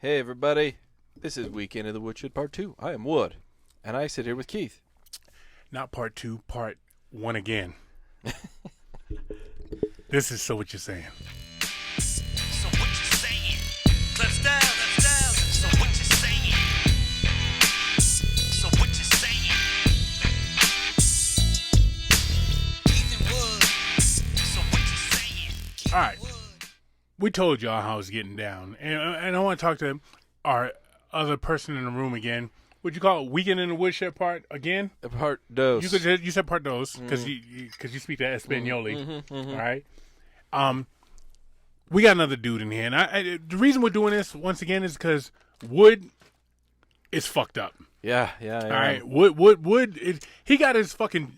Hey everybody, this is Weekend of the Woodshed Part 2. I am Wood, and I sit here with Keith. Not part two, part one again. This is So What You Saying. So what you saying? Let's down. So what you saying? So what you saying? Ethan Wood. So what you saying? All right. We told y'all how it's getting down. And I want to talk to our other person in the room again. Would you call it Weekend in the Woodshed part again? Part dos. You said part dos because you speak that Espanoli. All right. We got another dude in here. And the reason we're doing this once again is because Wood is fucked up. Yeah. All right. Wood, he got his fucking...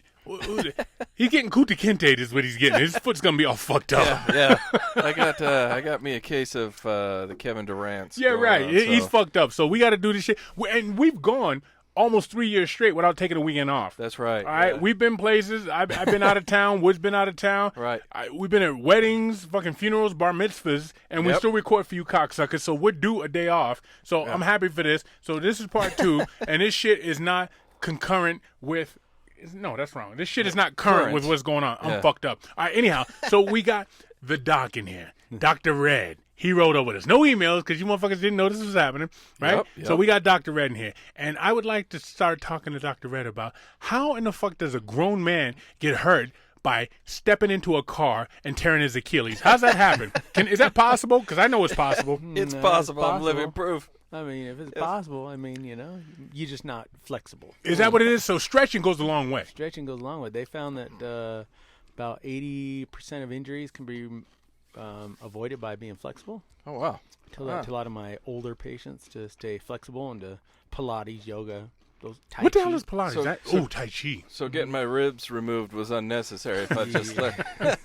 He's getting Kuta Kinte is what he's getting. His foot's gonna be all fucked up. Yeah. I got me a case of the Kevin Durant's. Yeah, right. On, so. He's fucked up. So we got to do this shit. And we've gone almost 3 years straight without taking a weekend off. That's right. All right. Yeah. We've been places. I've been out of town. Wood's been out of town. Right. We've been at weddings, fucking funerals, bar mitzvahs, and we still record for you cocksuckers. So we're due a day off. So I'm happy for this. So this is part 2, and this shit is not concurrent with. No, that's wrong. This shit is not current with what's going on. I'm fucked up. All right, anyhow, so we got the doc in here, Dr. Red. He wrote over us. No emails because you motherfuckers didn't know this was happening, right? Yep. So we got Dr. Red in here. And I would like to start talking to Dr. Red about how in the fuck does a grown man get hurt by stepping into a car and tearing his Achilles? How's that happen? Is that possible? Because I know it's possible. It's No, possible. it's I'm living proof. I mean, if it's possible, I mean, you're just not flexible. Is that what it is? So stretching goes a long way. Stretching goes a long way. They found that about 80% of injuries can be avoided by being flexible. Oh, wow. Tell that to a lot of my older patients to stay flexible and to Pilates, yoga, those Tai What the Chi. hell is Pilates? Tai Chi. So getting my ribs removed was unnecessary if I just let...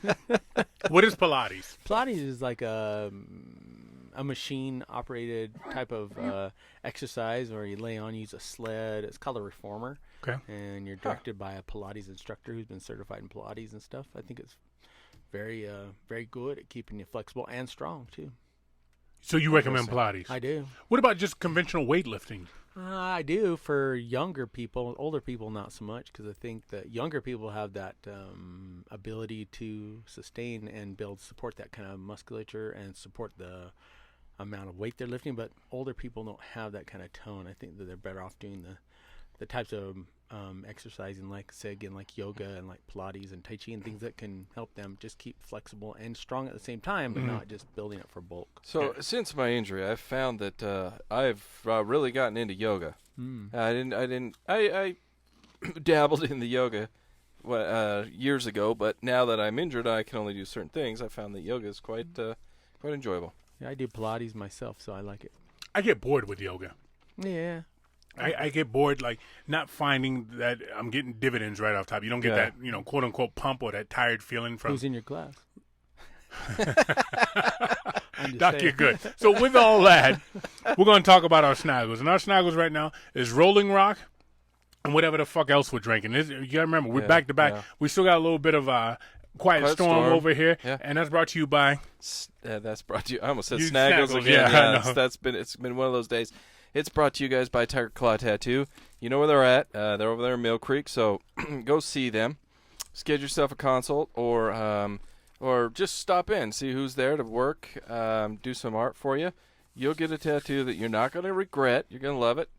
What is Pilates? Pilates is like a machine-operated type of exercise where you lay on, use a sled. It's called a reformer. Okay. And you're directed by a Pilates instructor who's been certified in Pilates and stuff. I think it's very, very good at keeping you flexible and strong, too. So you recommend Pilates? I do. What about just conventional weightlifting? I do for younger people. Older people, not so much, because I think that younger people have that ability to sustain and support that kind of musculature and support the amount of weight they're lifting. But older people don't have that kind of tone. I think that they're better off doing the types of exercising, like, say, again, like yoga and like Pilates and Tai Chi and things that can help them just keep flexible and strong at the same time, but not just building up for bulk. So since my injury, I've found that I've really gotten into yoga. I dabbled in the yoga years ago, but now that I'm injured, I can only do certain things. I found that yoga is quite enjoyable. Yeah, I do Pilates myself, so I like it. I get bored with yoga. Yeah. I get bored, like, not finding that I'm getting dividends right off top. You don't get that, quote unquote pump or that tired feeling from. Who's in your class? Doc, you're good. So with all that, we're going to talk about our snuggles. And our snuggles right now is Rolling Rock and whatever the fuck else we're drinking. You got to remember, we're back to back. Yeah. We still got a little bit of Quiet Storm over here. Yeah. And that's brought to you by... that's brought to you... I almost said Snaggles again. Yeah, it's been one of those days. It's brought to you guys by Tiger Claw Tattoo. You know where they're at. They're over there in Mill Creek, so go see them. Schedule yourself a consult or just stop in, see who's there to work, do some art for you. You'll get a tattoo that you're not going to regret. You're going to love it.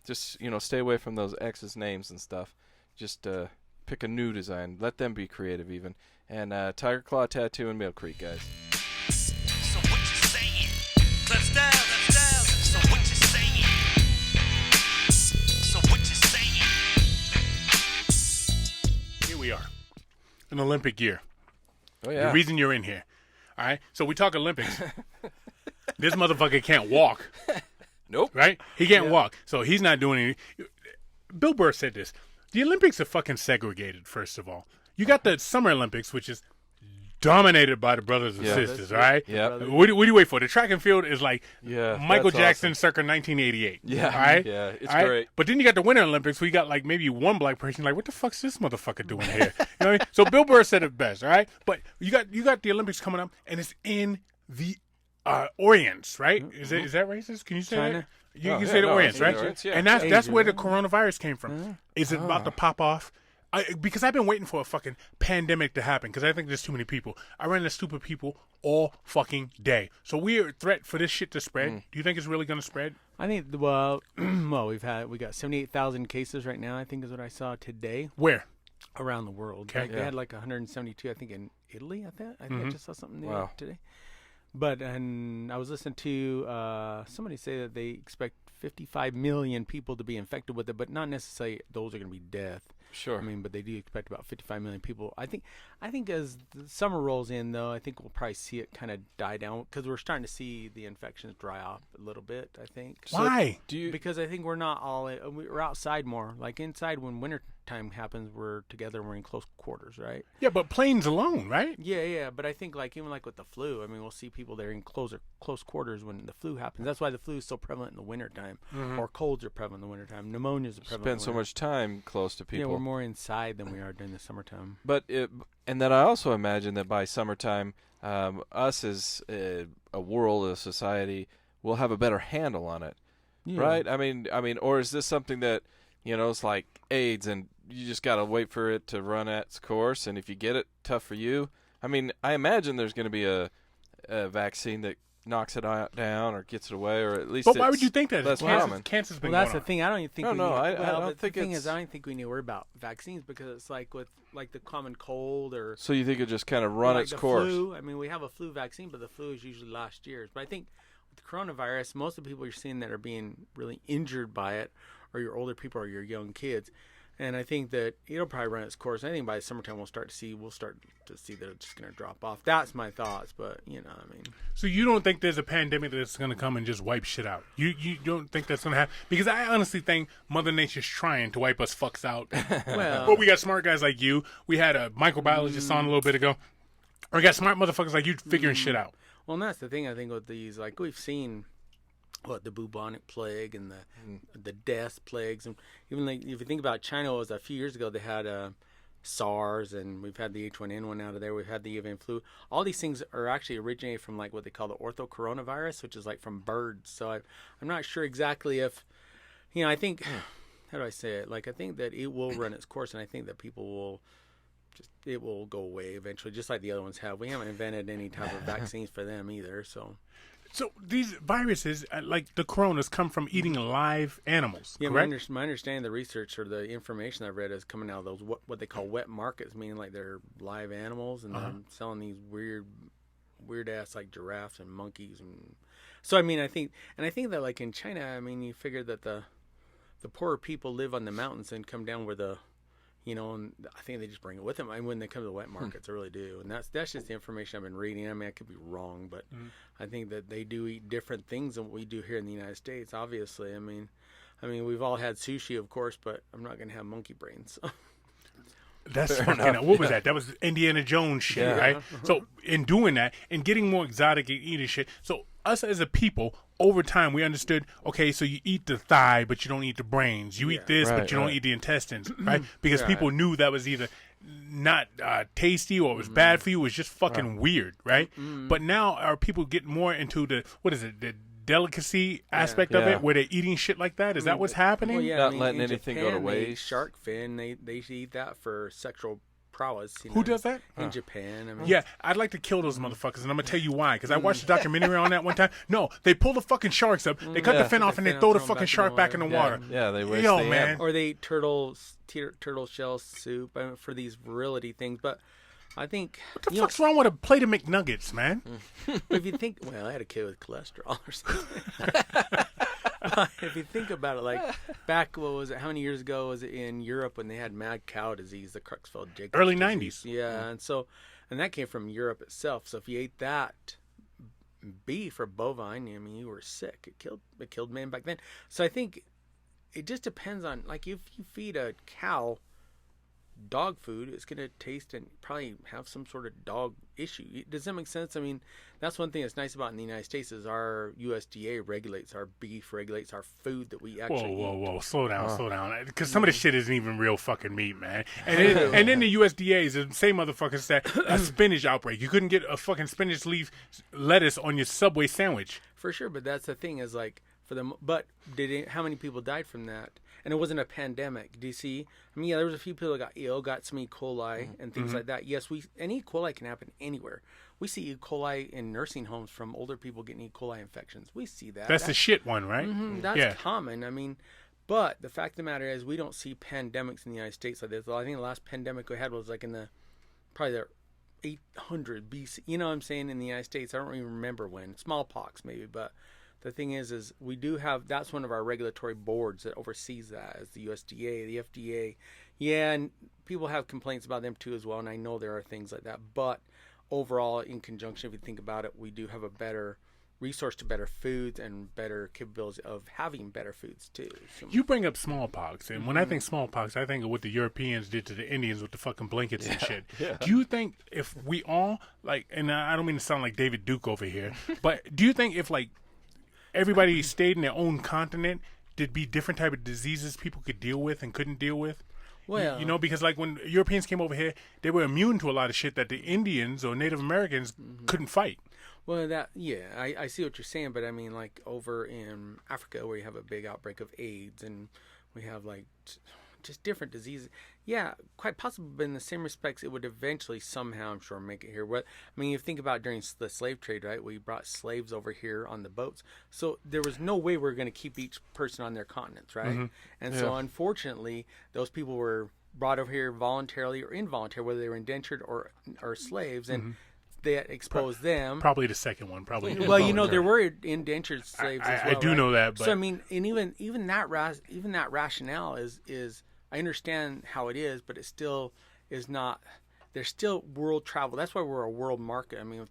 Just, stay away from those X's names and stuff. Just pick a new design. Let them be creative even. And Tiger Claw Tattoo in Mill Creek, guys. So what you saying? Let's down. So what you saying? So what you saying? Here we are. An Olympic year. Oh, yeah. The reason you're in here. All right? So we talk Olympics. This motherfucker can't walk. Nope. Right? He can't walk. So he's not doing anything. Bill Burr said this. The Olympics are fucking segregated, first of all. You got the Summer Olympics, which is dominated by the brothers and sisters, all right? Yeah. What do you wait for? The track and field is like Michael Jackson awesome. circa 1988. Yeah. All right? Yeah, it's all right? great. But then you got the Winter Olympics where you got like maybe one black person like, what the fuck's this motherfucker doing here? You know what I mean? So Bill Burr said it best, all right? But you got the Olympics coming up, and it's in the Orients, right? Is that racist? Can you say China? that? You can say the Orients, right? Orients, yeah. And that's Asia. where the coronavirus came from. Is it about to pop off? Because I've been waiting for a fucking pandemic to happen because I think there's too many people. I run into stupid people all fucking day. So we're a threat for this shit to spread. Do you think it's really going to spread? I think we got 78,000 cases right now. I think is what I saw today Where? around the world. Okay. Like, they had like 172, I think, in Italy. I think I just saw something new Wow. today. But and I was listening to somebody say that they expect 55 million people to be infected with it, but not necessarily those are going to be death. Sure. I mean, but they do expect about 55 million people. I think as the summer rolls in, though, I think we'll probably see it kind of die down because we're starting to see the infections dry off a little bit. I think. Why? Do you? Because I think we're not all we're outside more. Like inside, when winter time happens, we're together. We're in close quarters, right? Yeah, but planes alone, right? Yeah. But I think even with the flu, I mean, we'll see people there in close quarters when the flu happens. That's why the flu is so prevalent in the wintertime, or colds are prevalent in the wintertime. Pneumonias are prevalent. Spend so much time close to people. Yeah, we're more inside than we are during the summertime. But and then I also imagine that by summertime, us as a world, a society, will have a better handle on it, right? I mean, or is this something that it's like AIDS, and you just gotta wait for it to run its course, and if you get it, tough for you. I mean, I imagine there's going to be a vaccine that knocks it down or gets it away, or at least. But why would you think that? Less common. Cancer's been That's going the thing. I don't even think. No, I well, don't think the thing it's- is, I don't think we need to worry about vaccines because it's like with the common cold or So you think it just kind of run like its the course? Flu. I mean, we have a flu vaccine, but the flu is usually last year's. But I think with the coronavirus, most of the people you're seeing that are being really injured by it are your older people or your young kids. And I think that it'll probably run its course. I think by the summertime we'll start to see that it's just going to drop off. That's my thoughts, but I mean. So you don't think there's a pandemic that's going to come and just wipe shit out? You don't think that's going to happen? Because I honestly think Mother Nature's trying to wipe us fucks out. Well, But we got smart guys like you. We had a microbiologist on a little bit ago. Or we got smart motherfuckers like you figuring shit out. well, and that's the thing I think with these, like we've seen the bubonic plague and the death plagues, and even like if you think about China, it was a few years ago they had SARS, and we've had the H1N1 out of there. We've had the avian flu. All these things are actually originated from like what they call the orthocoronavirus, which is like from birds. So I'm not sure exactly if I think how do I say it? Like I think that it will run its course, and I think that people will. It will go away eventually, just like the other ones have. We haven't invented any type of vaccines for them either, so. So these viruses, like the coronas, come from eating live animals, Yeah, correct? my understanding, the research or the information I've read is coming out of those what they call wet markets, meaning like they're live animals, and they're selling these weird ass like giraffes and monkeys, and so I mean I think that like in China, I mean you figure that the poorer people live on the mountains and come down where the and I think they just bring it with them. I mean, when they come to the wet markets, they really do. And that's just the information I've been reading. I mean, I could be wrong, but I think that they do eat different things than what we do here in the United States, obviously. I mean, we've all had sushi, of course, but I'm not going to have monkey brains. So. That's fucking. What was that? That was Indiana Jones shit, right? So in doing that and getting more exotic and eating shit, so us as a people, over time, we understood. Okay, so you eat the thigh, but you don't eat the brains. You eat this, but you don't eat the intestines, right? Because people knew that was either not tasty or it was bad for you. It was just fucking weird, right? But now are people getting more into the the delicacy aspect of it, where they're eating shit like that? Is that what's happening? Well, yeah, Not I mean, letting in anything Japan, go to they waste. eat shark fin. They eat that for sexual prowess. Who does that? In Japan? I mean, Yeah, I'd like to kill those motherfuckers, and I'm gonna tell you why. Because I watched a documentary on that one time. No, they pull the fucking sharks up, they cut the fin off, and they throw the fucking shark back in the water. Yeah, they waste Yo, the man. Or they eat turtle shell soup for these virility things. But I think What the fuck's wrong with a plate of McNuggets, man? if you think, well, I had a kid with cholesterol or something. If you think about it, like back, what was it? How many years ago was it in Europe when they had mad cow disease, the Creutzfeldt-Jakob Early disease? 90s. Yeah, and that came from Europe itself. So if you ate that beef or bovine, I mean, you were sick. It killed men back then. So I think it just depends on, like, if you feed a cow dog food, it's going to taste and probably have some sort of dog issue. Does that make sense? I mean, that's one thing that's nice about in the United States is our USDA regulates our beef, regulates our food that we actually Whoa. Slow down. Because some of this shit isn't even real fucking meat, man. And then the USDA is the same motherfuckers that a spinach outbreak. You couldn't get a fucking spinach leaf lettuce on your Subway sandwich. For sure, but that's the thing is like, how many people died from that? And it wasn't a pandemic. Do you see? I mean, yeah, there was a few people that got ill, got some E. coli and things like that. Yes, and E. coli can happen anywhere. We see E. coli in nursing homes from older people getting E. coli infections. We see that. That's the shit one, right? That's common. I mean, but the fact of the matter is we don't see pandemics in the United States like this. I think the last pandemic we had was like in probably the 800 BC. You know what I'm saying? In the United States, I don't even remember when. Smallpox maybe, but the thing is we do have, that's one of our regulatory boards that oversees that, is the USDA, the FDA. Yeah, and people have complaints about them too as well, and I know there are things like that. But overall, in conjunction, if you think about it, we do have a better resource to better foods and better capabilities of having better foods too. So, you bring up smallpox, and when I think smallpox, I think of what the Europeans did to the Indians with the fucking blankets and shit. Yeah. Do you think if we all, like, and I don't mean to sound like David Duke over here, but do you think if, like, everybody stayed in their own continent, there'd be different type of diseases people could deal with and couldn't deal with? Well, you know, because like when Europeans came over here, they were immune to a lot of shit that the Indians or Native Americans couldn't fight. Well, I see what you're saying, but I mean, like over in Africa where you have a big outbreak of AIDS and we have like just different diseases. Yeah, quite possibly, but in the same respects, it would eventually somehow, I'm sure, make it here. I mean, you think about during the slave trade, right? We brought slaves over here on the boats. So there was no way we were going to keep each person on their continents, right? And so unfortunately, those people were brought over here voluntarily or involuntarily, whether they were indentured or slaves, and that exposed them. Probably the second one, probably. Well, you know, there were indentured slaves as well, I do know that. But. So, I mean, and even that rationale is I understand how it is, but it still is not. There's still world travel. That's why we're a world market. I mean, if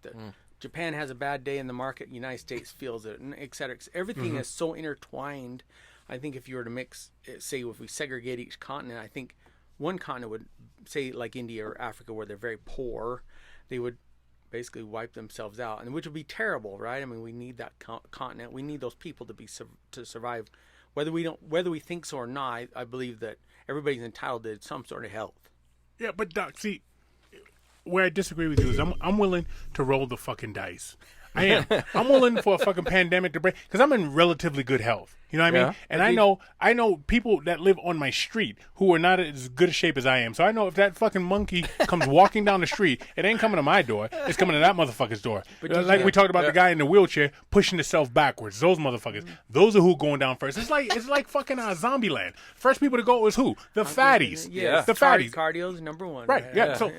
Japan has a bad day in the market, United States feels it, and et cetera. Everything is so intertwined. I think if you were to mix, say, if we segregate each continent, I think one continent would, say, like India or Africa, where they're very poor, they would basically wipe themselves out, and which would be terrible, right? I mean, we need that continent. We need those people to survive, whether we think so or not. I believe that everybody's entitled to some sort of health. Yeah, but Doc, see, where I disagree with you is I'm willing to roll the fucking dice. I am. I'm willing for a fucking pandemic to break because I'm in relatively good health. You know what I mean? And I know people that live on my street who are not as good a shape as I am. So I know if that fucking monkey comes walking down the street, it ain't coming to my door. It's coming to that motherfucker's door. Like we talked about the guy in the wheelchair pushing himself backwards. Those motherfuckers. Those are who going down first. It's like fucking Zombie Land. First people to go is who? The fatties. Yeah. The fatties. Cardio's number one. Right. Yeah. So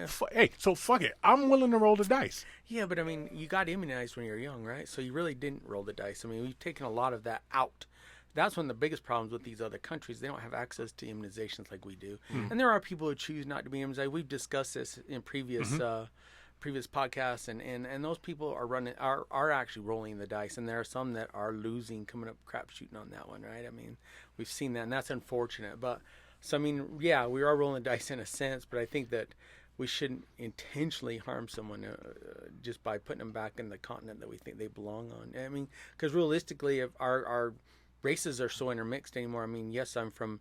so fuck it. I'm willing to roll the dice. Yeah, but I mean, you got immunized when you were young, right? So you really didn't roll the dice. I mean, we've taken a lot of that out. That's one of the biggest problems with these other countries. They don't have access to immunizations like we do. And there are people who choose not to be immunized. We've discussed this in previous podcasts, and those people are actually rolling the dice, and there are some that are losing, coming up crapshooting on that one, right? I mean, we've seen that, and that's unfortunate. But so I mean, yeah, we are rolling the dice in a sense, but I think that we shouldn't intentionally harm someone just by putting them back in the continent that we think they belong on. I mean, because realistically, if our races are so intermixed anymore. I mean, yes, I'm from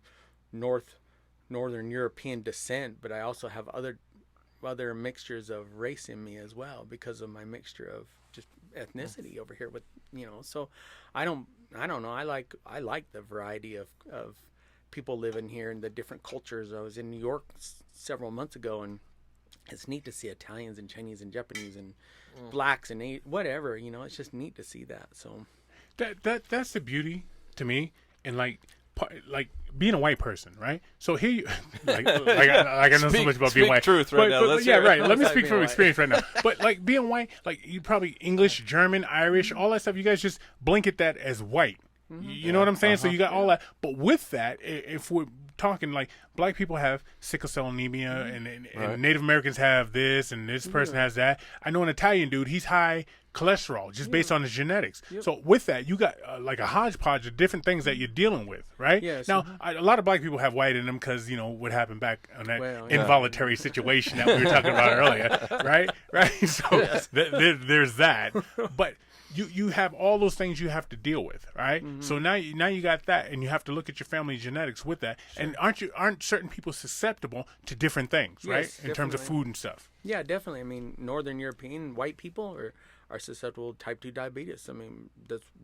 northern European descent, but I also have other mixtures of race in me as well because of my mixture of just ethnicity over here. With so I don't know. I like the variety of people living here and the different cultures. I was in New York several months ago, and it's neat to see Italians and Chinese and Japanese and blacks and whatever. It's just neat to see that. So that's the beauty to me, and like being a white person, right? So here you I know so much about being white. Truth right now. Let me speak from experience right now. But like being white, like you probably English, German, Irish, all that stuff. You guys just blanket that as white. You know what I'm saying? So you got all that. But with that, if we're talking like black people have sickle cell anemia and Native Americans have this and this person has that. I know an Italian dude, he's high cholesterol just based on the genetics. So with that, you got like a hodgepodge of different things that you're dealing with, right? Yes. Now, a lot of black people have white in them because, what happened back on that involuntary situation that we were talking about earlier, right? Right? So there's that. But you have all those things you have to deal with, right? So now you got that, and you have to look at your family genetics with that. And aren't certain people susceptible to different things, right? Yes, In terms of food and stuff. Yeah, definitely. I mean, Northern European white people are susceptible to type 2 diabetes. I mean,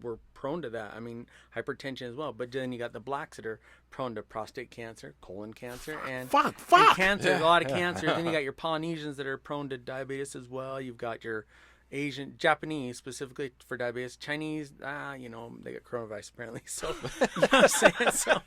we're prone to that. I mean, hypertension as well. But then you got the blacks that are prone to prostate cancer, colon cancer, and cancer. A lot of cancer. Then you got your Polynesians that are prone to diabetes as well. You've got your Japanese specifically for diabetes. Chinese, they got coronavirus apparently. So, you know what I'm saying? So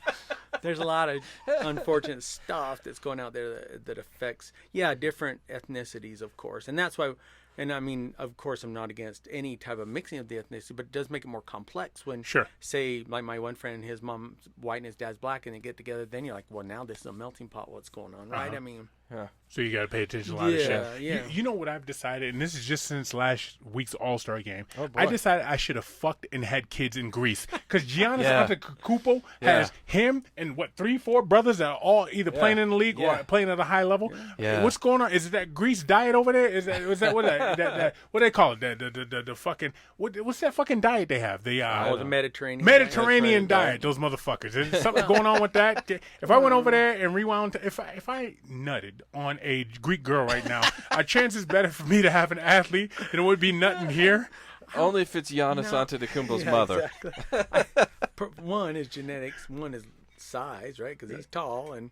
there's a lot of unfortunate stuff that's going out there that affects, different ethnicities, of course. And that's why, and I mean, of course, I'm not against any type of mixing of the ethnicity, but it does make it more complex when, say, like my one friend, his mom's white and his dad's black, and they get together, then you're like, well, now this is a melting pot. What's going on, right? I mean... So you got to pay attention to a lot of shit. Yeah. You know what I've decided, and this is just since last week's All-Star game. Oh, boy. I decided I should have fucked and had kids in Greece. Because Giannis Antetokounmpo has him and, 3-4 brothers that are all either playing in the league or playing at a high level. Yeah. What's going on? Is it that Greece diet over there? Is that what what they call it? The fucking... What's that fucking diet they have? The Mediterranean. Mediterranean diet, those motherfuckers. There's something going on with that. If I went over there and rewound, if I nutted on a Greek girl right now, our chance is better for me to have an athlete than it would be nutting here. Only if it's Giannis Antetokounmpo's mother. Exactly. One is genetics, one is size, right? Because he's tall, and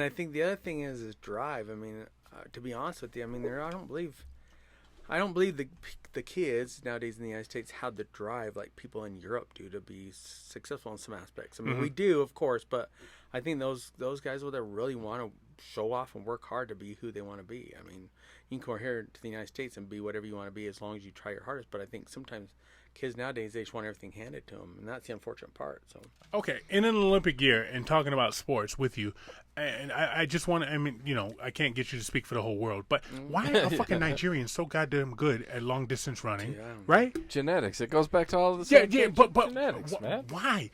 I think the other thing is drive. I mean, to be honest with you, I mean, I don't believe the kids nowadays in the United States have the drive like people in Europe do to be successful in some aspects. I mean, we do, of course, but I think those guys over there really want to show off and work hard to be who they want to be. I mean, you can come here to the United States and be whatever you want to be as long as you try your hardest. But I think sometimes kids nowadays, they just want everything handed to them, and that's the unfortunate part. So okay, in an Olympic year and talking about sports with you, and I just want to, I mean, I can't get you to speak for the whole world, but why are fucking Nigerians so goddamn good at long distance running, right? Genetics. It goes back to all of the same but genetics, man. Why?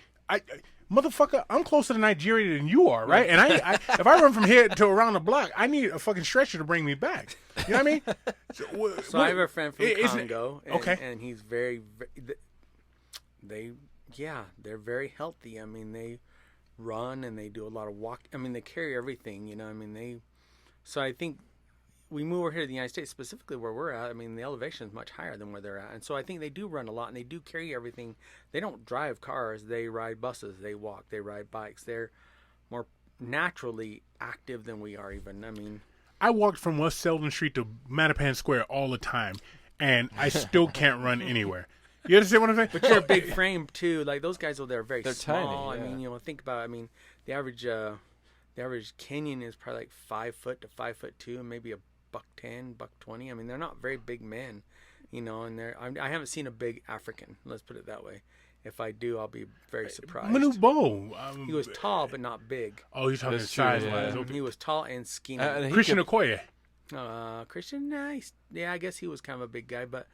Motherfucker, I'm closer to Nigeria than you are, right? And I if I run from here to around the block, I need a fucking stretcher to bring me back. You know what I mean? So I have a friend from Congo, and he's very, they're very healthy. I mean, they run and they do a lot of walk. I mean, they carry everything, I mean, so I think we move over here to the United States, specifically where we're at. I mean, the elevation is much higher than where they're at. And so I think they do run a lot and they do carry everything. They don't drive cars. They ride buses. They walk. They ride bikes. They're more naturally active than we are even. I mean, I walked from West Selden Street to Mattapan Square all the time, and I still can't run anywhere. You understand what I'm saying? But you're a big frame, too. Like, those guys over there are very small. Tiny, I mean, think about it. I mean, the average Kenyan is probably like 5 foot to 5'2", and maybe a $110, $120. I mean, they're not very big men, and I haven't seen a big African. Let's put it that way. If I do, I'll be very surprised. Manu Bo. He was tall but not big. Oh, you're talking size-wise. He was tall and skinny. Christian Okoye. Christian, nice. Yeah, I guess he was kind of a big guy, but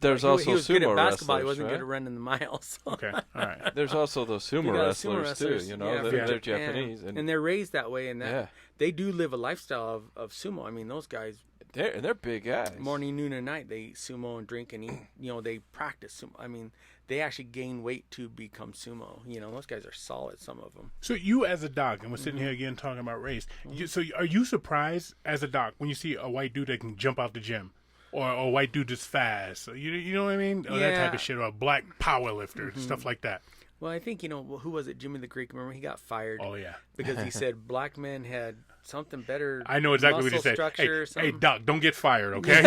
there's also he was sumo good at basketball. wrestlers, He wasn't right? good at running the miles. So. Okay, all right. There's also those sumo wrestlers too. They're Japanese, and they're raised that way, and they do live a lifestyle of sumo. I mean, those guys. They're big guys. Morning, noon, and night, they eat sumo and drink and eat. They practice sumo. I mean, they actually gain weight to become sumo. Those guys are solid. Some of them. So you, as a doc, and we're sitting here again talking about race. So are you surprised as a doc when you see a white dude that can jump out the gym? Or a white dude that's fast, you know what I mean? Or that type of shit, or a black power lifter, stuff like that. Well, I think, who was it? Jimmy the Greek. Remember, he got fired. Oh, yeah. Because he said black men had something better. I know exactly what he said. Hey, Doc, don't get fired, okay?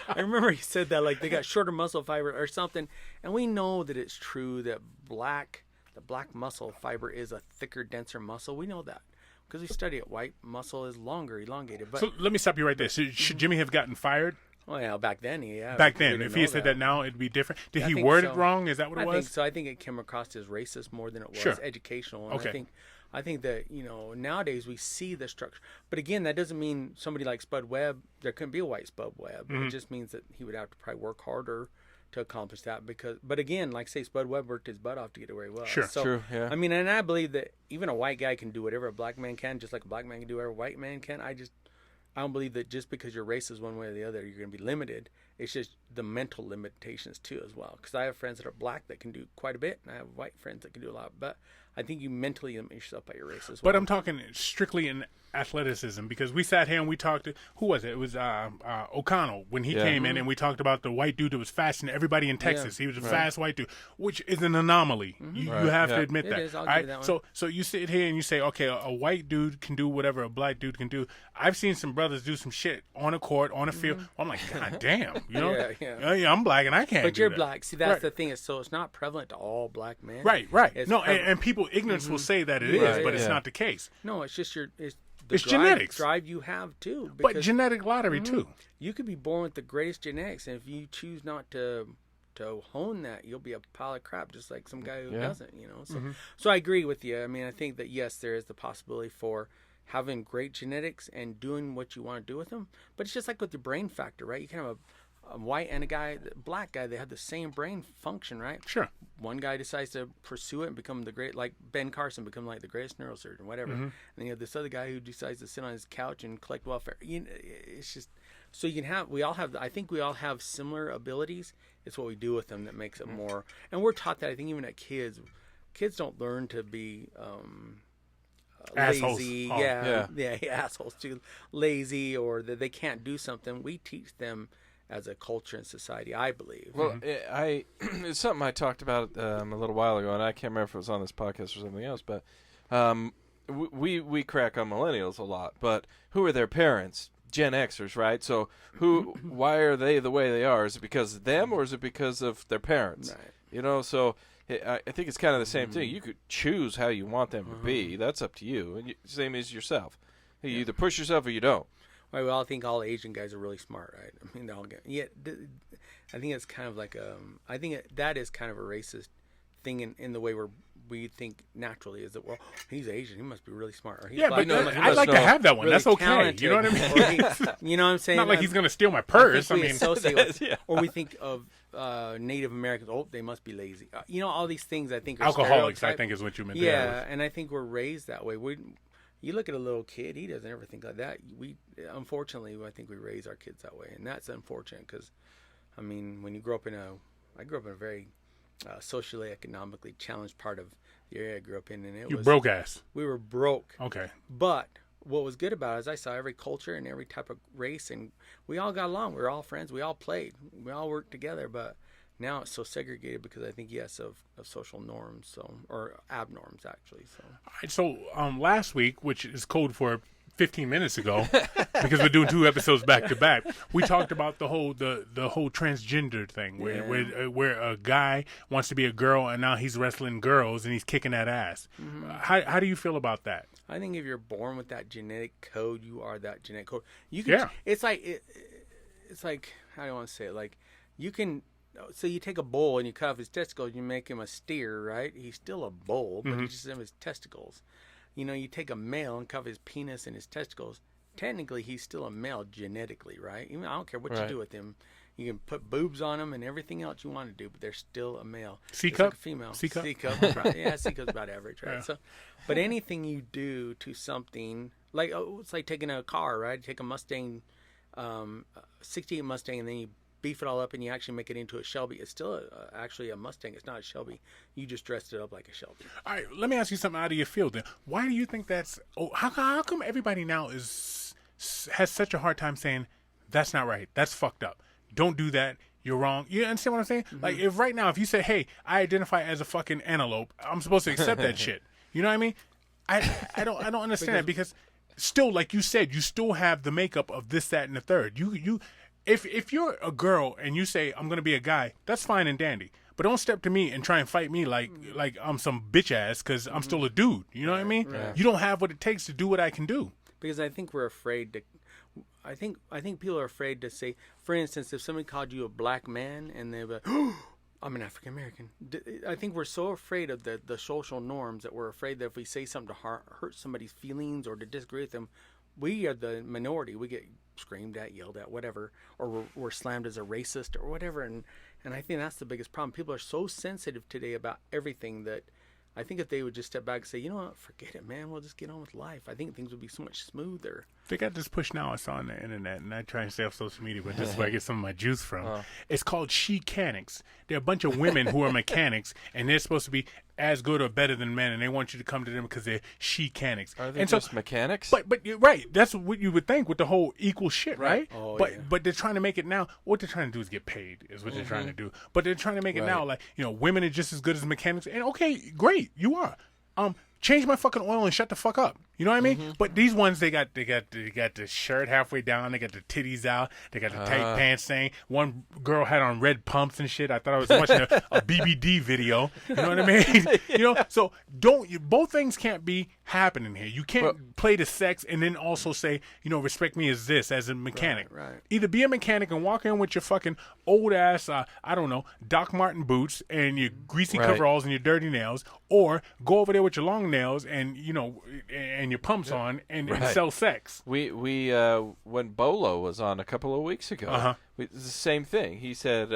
I remember he said that, like, they got shorter muscle fiber or something. And we know that it's true that the black muscle fiber is a thicker, denser muscle. We know that. Because we study it, white muscle is longer, elongated. But so let me stop you right there. So should Jimmy have gotten fired? Oh, yeah, back then, yeah. Back then. If he had said that now, it'd be different. Did he word it wrong? Is that what it was? I think so. I think it came across as racist more than it was educational. And I think that, nowadays we see the structure. But again, that doesn't mean somebody like Spud Webb, there couldn't be a white Spud Webb. It just means that he would have to probably work harder to accomplish that. But again, like say Spud Webb worked his butt off to get to where he was. Sure. So, True, yeah. I mean, and I believe that even a white guy can do whatever a black man can, just like a black man can do whatever a white man can. I don't believe that just because your race is one way or the other, you're going to be limited. It's just the mental limitations too as well. Because I have friends that are black that can do quite a bit, and I have white friends that can do a lot. But I think you mentally limit yourself by your race as well. But I'm talking strictly in athleticism, because we sat here and we talked to, who was it? It was O'Connell when he came in, and we talked about the white dude that was faster than everybody in Texas. He was a fast white dude, which is an anomaly. You have to admit that. Is. I'll All give right? you that one. So you sit here and you say, okay, a white dude can do whatever a black dude can do. I've seen some brothers do some shit on a court, on a field. I'm like, God damn, yeah, I'm black and I can't. But do you're that. black. See, that's the thing. So it's not prevalent to all black men. Right. It's No, prevalent. and people ignorance will say that it is, but it's not the case. No, it's just it's genetics. drive you have too. But because genetic lottery too. you could be born with the greatest genetics, and if you choose not to hone that, you'll be a pile of crap, just like some guy who doesn't. So I agree with you. I mean, I think that yes, there is the possibility for having great genetics and doing what you want to do with them. But it's just like with your brain factor, right? You can have a white and a black guy, they have the same brain function, right? Sure. One guy decides to pursue it and become like Ben Carson, become like the greatest neurosurgeon, whatever. And then you have this other guy who decides to sit on his couch and collect welfare. It's just, so I think we all have similar abilities. It's what we do with them that makes it more, and we're taught that, I think, even at kids don't learn to be, assholes. lazy, assholes too, lazy, or that they can't do something. We teach them as a culture and society, I believe. Well, it's something I talked about a little while ago, and I can't remember if it was on this podcast or something else, but we crack on millennials a lot, but who are their parents? Gen Xers, right? So why are they the way they are? Is it because of them, or is it because of their parents? Right. So I think it's kind of the same thing. You could choose how you want them to be. That's up to you. And same as yourself. You either push yourself or you don't. Right, well, I think all Asian guys are really smart, right? I mean, they're all I think it's kind of like that is kind of a racist thing in the way we think naturally, is that, well, he's Asian, he must be really smart. Or he's black, but I'd like to have that one. Really that's okay. Talented. You know what I mean? You know what I'm saying? Not like he's going to steal my purse. We associate with, or we think of Native Americans. Oh, they must be lazy. All these things I think are alcoholics. I think is what you meant. Yeah, and I think we're raised that way. You look at a little kid; he doesn't ever think like that. Unfortunately, I think we raise our kids that way, and that's unfortunate because, I mean, when you grow up I grew up in a very socially, economically challenged part of the area I grew up in, and it was broke ass. We were broke. Okay. But what was good about it is I saw every culture and every type of race, and we all got along. We were all friends. We all played. We all worked together. But now it's so segregated because I think, yes, of social norms, or abnorms, actually. So. All right, so last week, which is code for 15 minutes ago, because we're doing 2 episodes back to back, we talked about the whole transgender thing, where a guy wants to be a girl and now he's wrestling girls and he's kicking that ass. How do you feel about that? I think if you're born with that genetic code, you are that genetic code. You can. Yeah. It's like how do I want to say it? Like you can. So you take a bull and you cut off his testicles, and you make him a steer, right? He's still a bull, but you just have his testicles. You take a male and cover his penis and his testicles. Technically, he's still a male genetically, right? Even I don't care what you do with him. You can put boobs on him and everything else you want to do, but they're still a male. C-cup? Like a female. C-cup? C-cup. Yeah, C-cup's about average, right? Yeah. So, but anything you do to something, like it's like taking a car, right? You take a Mustang, 68 Mustang, and then you beef it all up and you actually make it into a Shelby. It's still actually a Mustang. It's not a Shelby. You just dressed it up like a Shelby. All right, let me ask you something out of your field then. Why do you think that's... how come everybody now has such a hard time saying, that's not right, that's fucked up, don't do that, you're wrong? You understand what I'm saying? Like, if right now, if you say, hey, I identify as a fucking antelope, I'm supposed to accept that shit. You know what I mean? I don't understand that, because still, like you said, you still have the makeup of this, that, and the third. If you're a girl and you say, I'm going to be a guy, that's fine and dandy. But don't step to me and try and fight me like I'm some bitch ass because I'm still a dude. You know what I mean? Right. You don't have what it takes to do what I can do. Because I think we're afraid to... I think people are afraid to say... For instance, if somebody called you a black man and they're like, I'm an African American. I think we're so afraid of the social norms that we're afraid that if we say something to hurt somebody's feelings or to disagree with them, we are the minority. We get screamed at, yelled at, whatever, or we're slammed as a racist or whatever. And I think that's the biggest problem. People are so sensitive today about everything that I think if they would just step back and say, you know what, forget it, man. We'll just get on with life. I think things would be so much smoother. They got this push now. I saw on the internet, and I try and stay off social media, but this is where I get some of my juice from. It's called she-canics. They're a bunch of women who are mechanics, and they're supposed to be as good or better than men, and they want you to come to them because they're she-canics. Are they just mechanics? But you're right. That's what you would think with the whole equal shit, right? Oh, but they're trying to make it now. What they're trying to do is get paid, is what they're trying to do. But they're trying to make it now like, women are just as good as mechanics. And okay, great, you are. Change my fucking oil and shut the fuck up. You know what I mean? But these ones, they got the shirt halfway down. They got the titties out. They got the tight pants thing. One girl had on red pumps and shit. I thought I was watching a BBD video. You know what I mean? So both things can't be happening here. You can't play the sex and then also say, respect me as this, as a mechanic. Right. Either be a mechanic and walk in with your fucking old ass, I don't know, Doc Marten boots and your greasy coveralls and your dirty nails, or go over there with your long nails and and your pumps on and sell sex. We when Bolo was on a couple of weeks ago, it's the same thing. He said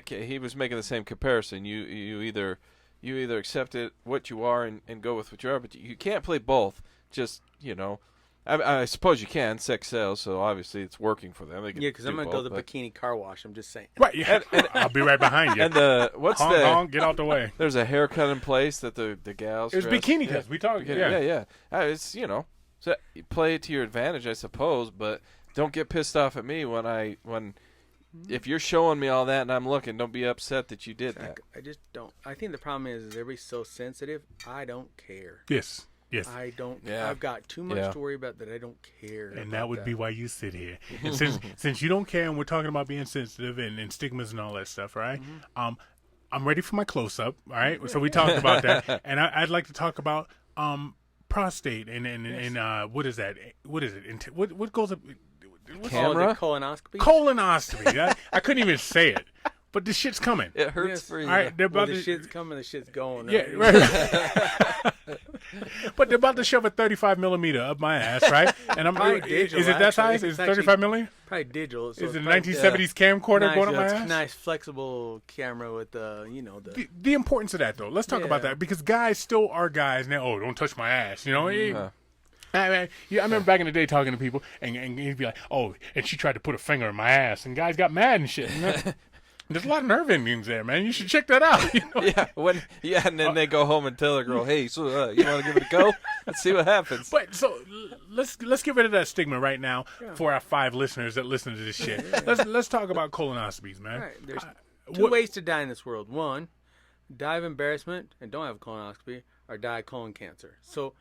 he was making the same comparison. You either accept it what you are and go with what you are, but you can't play both. Just I suppose you can. Sex sells, so obviously it's working for them. Because I'm gonna go to the bikini car wash. I'm just saying. Right. Yeah. And I'll be right behind you. And honk, get out the way. There's a haircut in place that the gals. It's bikini cuts. We talk. Yeah. It's so you play it to your advantage, I suppose. But don't get pissed off at me when if you're showing me all that and I'm looking. Don't be upset that you did that. I just don't. I think the problem is everybody's so sensitive. I don't care. Yes. I don't. Yeah. I've got too much to worry about that I don't care. And that would be why you sit here. And since you don't care, and we're talking about being sensitive and stigmas and all that stuff, right? I'm ready for my close up. All right. So we talked about that, and I'd like to talk about prostate and what is that? What is it? What goes up? Camera? Colonoscopy. Colonoscopy. I couldn't even say it. But the shit's coming. It hurts for you. All right, the shit's coming. The shit's going. Yeah, right. But they're about to shove a 35 millimeter up my ass, right? And I'm digital, is it that size? Is it 35 millimeter? Probably digital. So is it a 1970s camcorder going up my ass? Nice flexible camera with the the importance of that though. Let's talk about that because guys still are guys now. Oh, don't touch my ass. I remember back in the day talking to people, and he'd be like, "Oh," and she tried to put a finger in my ass, and guys got mad and shit. There's a lot of nerve endings there, man. You should check that out. And then they go home and tell the girl, "Hey, so you want to give it a go? Let's see what happens." But so let's get rid of that stigma right now for our 5 listeners that listen to this shit. Let's talk about colonoscopies, man. Right. There's 2 ways to die in this world. One, die of embarrassment and don't have a colonoscopy, or die of colon cancer. So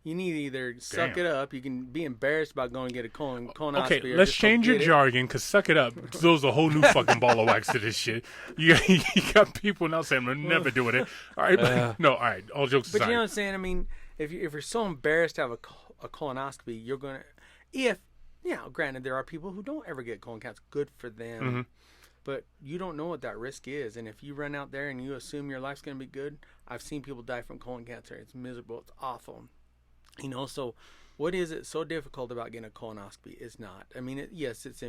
you need to either suck it up. You can be embarrassed about going to get a colonoscopy. Okay, let's change your jargon because suck it up throws a whole new fucking ball of wax to this shit. You got people now saying, I'm never doing it. All right, all right, all jokes aside. But you know what I'm saying? I mean, if you're so embarrassed to have a colonoscopy, you're going to, granted, there are people who don't ever get colon cancer. Good for them. Mm-hmm. But you don't know what that risk is. And if you run out there and you assume your life's going to be good, I've seen people die from colon cancer. It's miserable. It's awful. So what is it so difficult about getting a colonoscopy? It's not. I mean, it's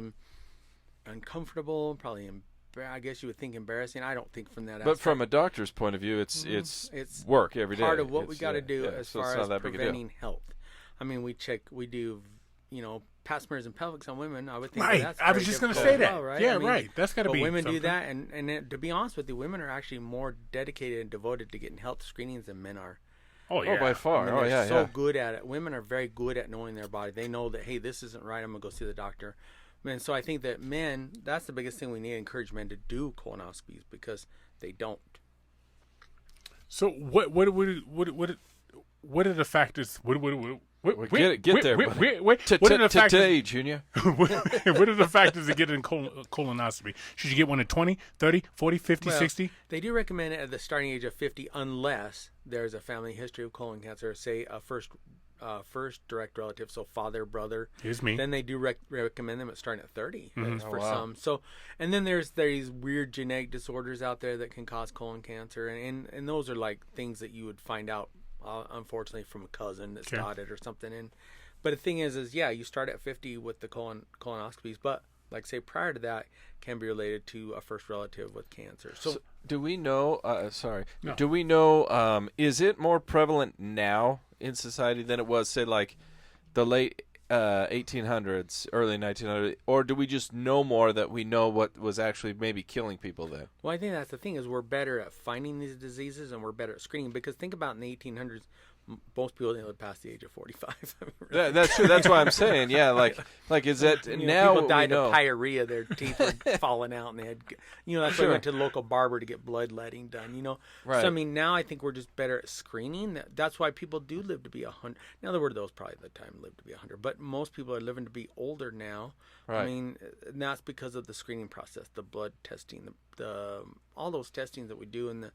uncomfortable, probably, I guess you would think embarrassing. I don't think from that aspect. But from a doctor's point of view, it's work every day. Part of what we got to do as far as preventing health. I mean, we do, pap smears and pelvics on women. I would think that's I was just going to say that. Well, right? Yeah, right. That's got to be women something. do that, and to be honest with you, women are actually more dedicated and devoted to getting health screenings than men are. Oh, yeah. Oh, by far. They're so good at it. Women are very good at knowing their body. They know that, hey, this isn't right. I'm going to go see the doctor. And so I think that men, that's the biggest thing we need to encourage men to do colonoscopies because they don't. So what are the factors? Get there. Today, Junior. What are the factors to get in colonoscopy? Should you get one at 20, 30, 40, 50, 60? They do recommend it at the starting age of 50 unless there's a family history of colon cancer, say a first first direct relative, so father, brother. Here's me. Then they do recommend them at starting at 30 for wow. some. So, and then there's these weird genetic disorders out there that can cause colon cancer, and those are like things that you would find out, unfortunately, from a cousin that's got it or something. But the thing is yeah, you start at 50 with the colonoscopies, but like say prior to that can be related to a first relative with cancer. So do we know? Do we know? Is it more prevalent now in society than it was, say, like the late 1800s, early 1900s, or do we just know more that we know what was actually maybe killing people then? Well, I think that's the thing is we're better at finding these diseases and we're better at screening, because think about in the 1800s. Most people didn't live past the age of 45. That's true. That's why I'm saying, yeah. Like is that now? People died of pyorrhea; their teeth were falling out, and they had, that's why I went to the local barber to get bloodletting done. Right. So I mean, now I think we're just better at screening. That's why people do live to be 100. Now there were those probably at the time lived to be 100, but most people are living to be older now. Right. I mean, and that's because of the screening process, the blood testing, the all those testings that we do, and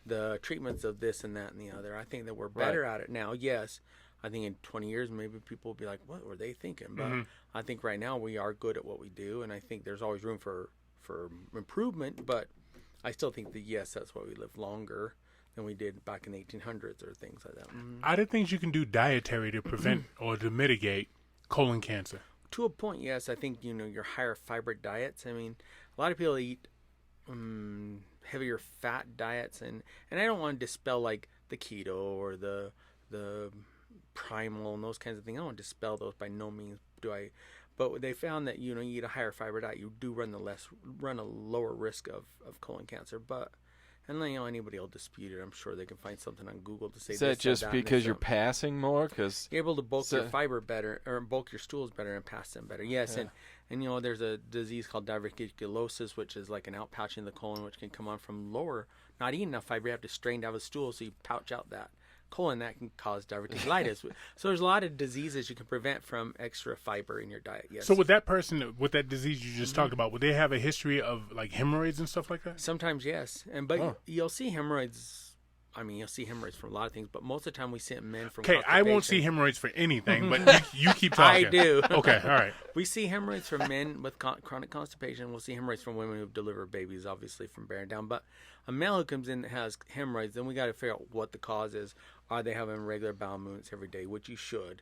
the treatments of this and that and the other. I think that we're better at it now. Yes, I think in 20 years maybe people will be like, what were they thinking? But I think right now we are good at what we do, and I think there's always room for improvement, but I still think that, yes, that's why we live longer than we did back in the 1800s or things like that. Are there things you can do dietary to prevent or to mitigate colon cancer? To a point, yes. I think, your higher fiber diets. I mean, a lot of people eat heavier fat diets, and I don't want to dispel like the keto or the primal and those kinds of things. I don't want to dispel those, by no means do I. But they found that you eat a higher fiber diet, you do run a lower risk of colon cancer. But and anybody will dispute it. I'm sure they can find something on Google to say. Is that just because you're passing more? Because you're able to bulk your fiber better, or bulk your stools better, and pass them better. Yes, and there's a disease called diverticulosis, which is like an outpouching of the colon, which can come on from not eating enough fiber. You have to strain to have a stool, so you pouch out that colon. That can cause diverticulitis. So there's a lot of diseases you can prevent from extra fiber in your diet. Yes. So with that person with that disease you just talked about, would they have a history of like hemorrhoids and stuff like that? Sometimes, yes, but you'll see hemorrhoids. I mean, you'll see hemorrhoids from a lot of things, but most of the time we see men from. Okay, I won't see hemorrhoids for anything, but you keep talking. I do. Okay, all right. We see hemorrhoids from men with chronic constipation. We'll see hemorrhoids from women who've delivered babies, obviously from bearing down. But a male who comes in that has hemorrhoids, then we got to figure out what the cause is. Are they having regular bowel movements every day, which you should.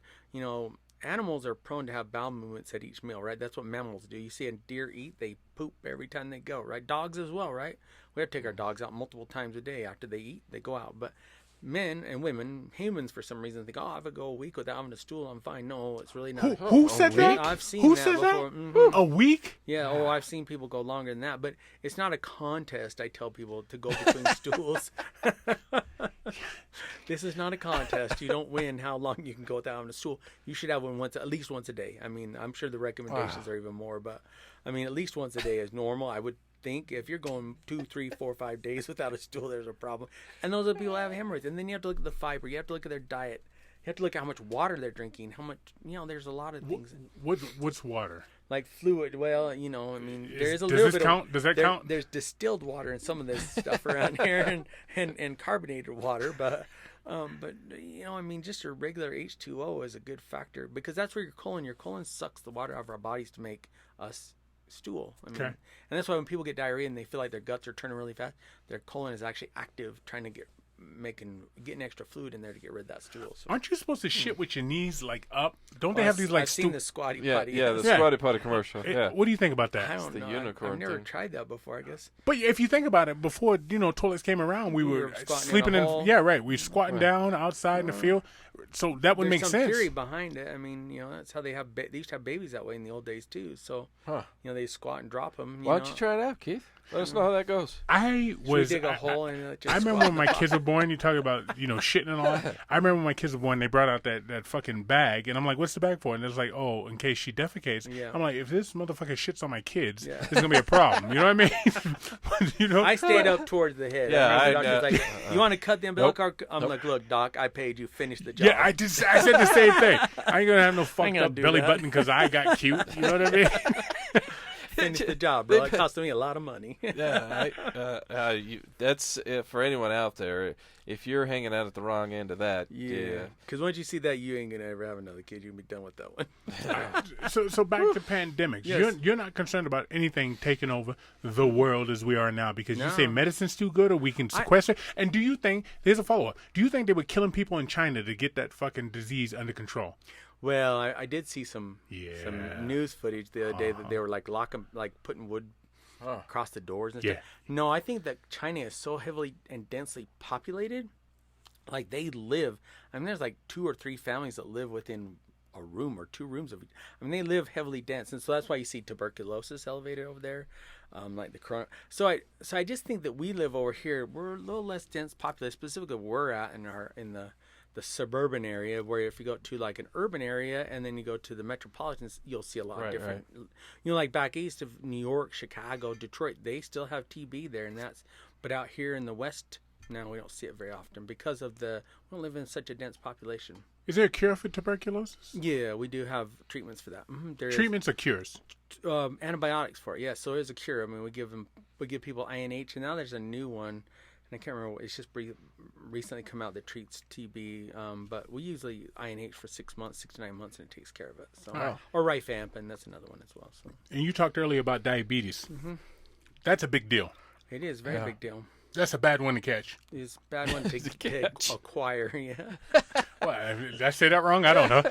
Animals are prone to have bowel movements at each meal, right? That's what mammals do. You see a deer eat, they poop every time they go, right? Dogs as well, right? We have to take our dogs out multiple times a day. After they eat, they go out. But men and women, humans, for some reason, think, if I go a week without having a stool, I'm fine. No, it's really not. Who said that? I've seen Who that said before. That? Mm-hmm. A week? Yeah, I've seen people go longer than that. But it's not a contest, I tell people, to go between stools. This is not a contest. You don't win how long you can go without having a stool. You should have one at least once a day. I mean, I'm sure the recommendations are even more, but I mean, at least once a day is normal. I would think if you're going 2, 3, 4, 5 days without a stool, there's a problem. And those are people who have hemorrhoids. And then you have to look at the fiber. You have to look at their diet. You have to look at how much water they're drinking. How much, there's a lot of things. What's water? Like fluid. Well, I mean, there is a does little this bit count? of. Does that count? There's distilled water in some of this stuff around here, and carbonated water, but I mean, just your regular H2O is a good factor, because that's where your colon sucks the water out of our bodies to make us stool. I mean, and that's why when people get diarrhea and they feel like their guts are turning really fast, their colon is actually active, trying to getting extra fluid in there to get rid of that stool. So. Aren't you supposed to shit with your knees like up? Don't they have these like? I've seen the squatty potty. Yeah, the squatty potty commercial. Yeah. What do you think about that? I don't know. Unicorn I've never thing. tried that before, I guess. But if you think about it, before toilets came around, we were sleeping in. Yeah, right. We were squatting down outside in the field, so that would make sense. There's some theory behind it. I mean, that's how they have. They used to have babies that way in the old days too. So, they squat and drop them. Why don't you try it out, Keith? Let us know how that goes. I dig a hole and just I remember when my kids were born. You talk about shitting and all that. I remember when my kids were born, they brought out that fucking bag, and I'm like, "What's the bag for?" And it's like, "Oh, in case she defecates." Yeah. I'm like, "If this motherfucker shits on my kids, there's gonna be a problem." You know what I mean? I stayed up towards the head. Yeah, the doctor's like, "You want to cut the umbilical cord?" I'm like, "Look, doc, I paid you. Finish the job." Yeah, I said the same thing. I ain't gonna have no fucked up belly button because I got cute. You know what I mean? finish the job, bro. It cost me a lot of money. Yeah, that's for anyone out there. If you're hanging out at the wrong end of that, yeah. Because once you see that, you ain't gonna ever have another kid. You're gonna be done with that one. So back to pandemics. Yes. You're not concerned about anything taking over the world as we are now because you say medicine's too good or we can sequester. And do you think there's a follow up? Do you think they were killing people in China to get that fucking disease under control? Well, I did see some news footage the other day that they were putting wood across the doors and stuff. No, I think that China is so heavily and densely populated. Like they live, I mean, there's like 2 or 3 families that live within a room or 2 rooms of. I mean, they live heavily dense, and so that's why you see tuberculosis elevated over there, like the corona. So I just think that we live over here. We're a little less dense populated, specifically where we're at in the suburban area, where if you go to like an urban area and then you go to the metropolitans, you'll see a lot different. Right. You know, like back east of New York, Chicago, Detroit, they still have TB there, but out here in the West, no, we don't see it very often because we don't live in such a dense population. Is there a cure for tuberculosis? Yeah, we do have treatments for that. Treatments or cures? Antibiotics for it. Yeah, so there's a cure. I mean, we give people INH, and now there's a new one. I can't remember. It's just recently come out that treats TB, but we usually INH for 6 months, 6 to 9 months, and it takes care of it. So, or rifampin, that's another one as well. So. And you talked earlier about diabetes. That's a big deal. It is a very big deal. That's a bad one to catch. It's a bad one to acquire. Yeah. Well, did I say that wrong? I don't know.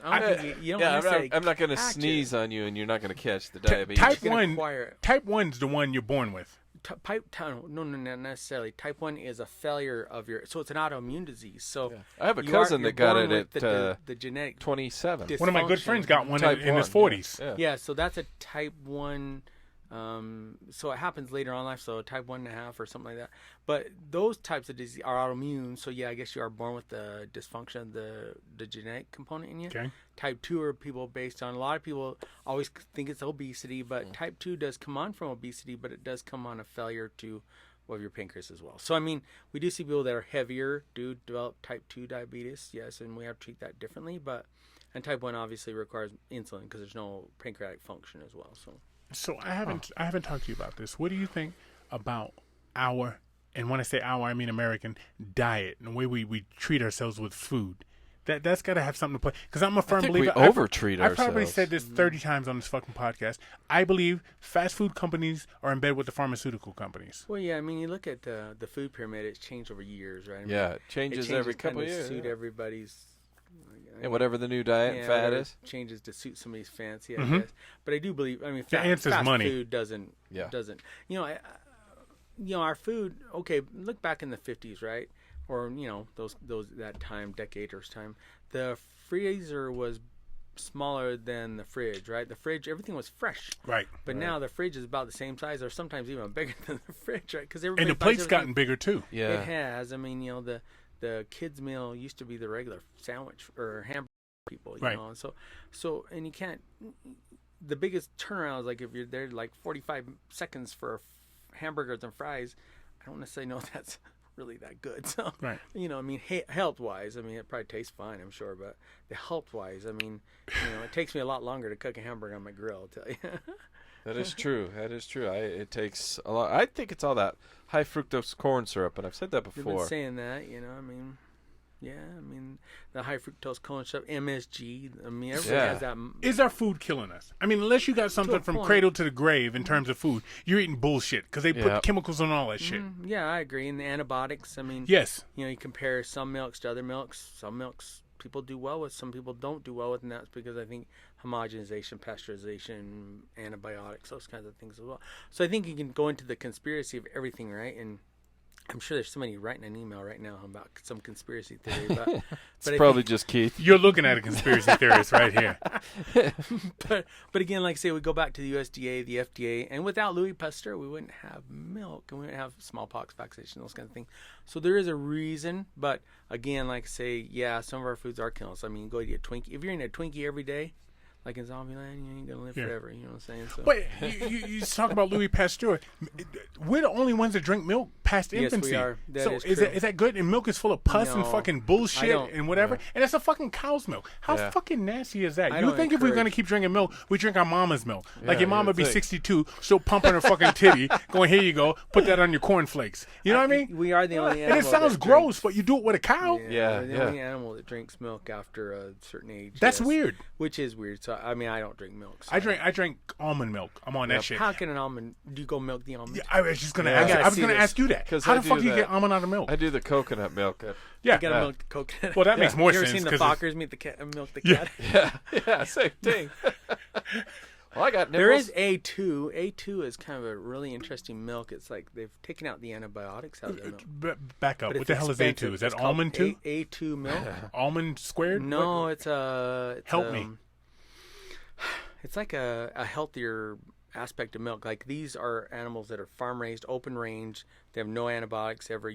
I'm not going to sneeze on you, and you're not going to catch the diabetes. Type 1's the one you're born with. No, not necessarily. Type 1 is a failure of so it's an autoimmune disease. So I have a cousin that got it at the genetic 27. One of my good friends got one in his 40s. Yeah, so that's a type 1. So it happens later on in life, so type 1.5 or something like that. But those types of disease are autoimmune. So yeah, I guess you are born with the dysfunction of the genetic component in you. Okay. Type 2 are people based on, a lot of people always think it's obesity, but type 2 does come on from obesity, but it does come on a failure of your pancreas as well. So I mean, we do see people that are heavier do develop type 2 diabetes, yes, and we have to treat that differently. And type 1 obviously requires insulin because there's no pancreatic function as well. So I haven't talked to you about this. What do you think about and when I say I mean American diet and the way we treat ourselves with food? That's got to have something to play. Because I'm a firm believer. We overtreat ourselves. I've probably said this 30 times on this fucking podcast. I believe fast food companies are in bed with the pharmaceutical companies. Well, yeah, I mean, you look at the food pyramid; it's changed over years, right? I mean, it changes every couple of years. Suit everybody's. And whatever the new diet fad is, changes to suit somebody's fancy, I guess. But I do believe. I mean, fast money. Food doesn't. You know, our food. Okay, look back in the 50s, right? Or that decade's time, the freezer was smaller than the fridge, right? The fridge, everything was fresh, right? But now the fridge is about the same size, or sometimes even bigger than the fridge, right? Because and the plate's gotten bigger too. Yeah, it has. I mean, the kids' meal used to be the regular sandwich or hamburger people, you know. And so and you can't. The biggest turnaround is like if you're there like 45 seconds for hamburgers and fries. I don't necessarily know if that's really that good. So, I mean, health wise, I mean, it probably tastes fine, I'm sure, but the health wise, I mean, it takes me a lot longer to cook a hamburger on my grill, I'll tell you. That is true. It takes a lot. I think it's all that high fructose corn syrup, and I've said that before. You've been saying that, I mean, the high fructose corn syrup, MSG. I mean, everybody has that. Is our food killing us? I mean, unless you got something from cradle to the grave in terms of food, you're eating bullshit because they put chemicals on all that shit. Yeah, I agree. And the antibiotics, I mean, yes. You compare some milks to other milks. Some milks people do well with, some people don't do well with, and that's because I think homogenization, pasteurization, antibiotics, those kinds of things as well. So I think you can go into the conspiracy of everything, right? And I'm sure there's somebody writing an email right now about some conspiracy theory. But it's probably just Keith. You're looking at a conspiracy theorist right here. But again, like I say, we go back to the USDA, the FDA, and without Louis Pasteur, we wouldn't have milk, and we wouldn't have smallpox vaccination, those kind of things. So there is a reason. But again, like I say, some of our foods are killing us. I mean, go eat a Twinkie. If you're eating a Twinkie every day, like in Zombieland, you ain't gonna live forever. You know what I'm saying? So. But you talk about Louis Pasteur. We're the only ones that drink milk past infancy. we are. That so is is that good? And milk is full of pus and No, fucking bullshit and whatever. And it's a fucking cow's milk. How Yeah. fucking nasty is that? I You don't think if we're gonna encourage- keep drinking milk, we drink our mama's milk? Like your you mama would be think. 62, she'll pumping her fucking titty, going, here you go, put that on your cornflakes. You know what I mean? We are the only And animal it sounds that gross, but you do it with a cow. Yeah, we're the yeah. only animal that drinks milk after a certain age. That's yes. weird. Which is weird. So I mean, I don't drink milk. So I drink almond milk. I'm on that shit. How can an almond? Do you go milk the almond? Yeah, I was just gonna Yeah. ask. I gotta I was see gonna this. ask you that. 'Cause How I the fuck do do you that. get almond out of milk? I do the coconut milk. Yeah, You gotta milk the coconut. well, that makes more you ever sense. seen the 'cause Fockers meet the cat? Milk the Yeah. cat. Yeah, same thing. Well, I got There nipples. is A2. A2 is kind of a really interesting milk. It's like they've taken out the antibiotics out of the milk. Back up. But What it's the hell is expensive. A2? Is that It's called almond too? A2 milk? Almond squared? No, What- it's a. Help me. It's like a healthier aspect of milk. Like these are animals that are farm raised, open range. They have no antibiotics ever.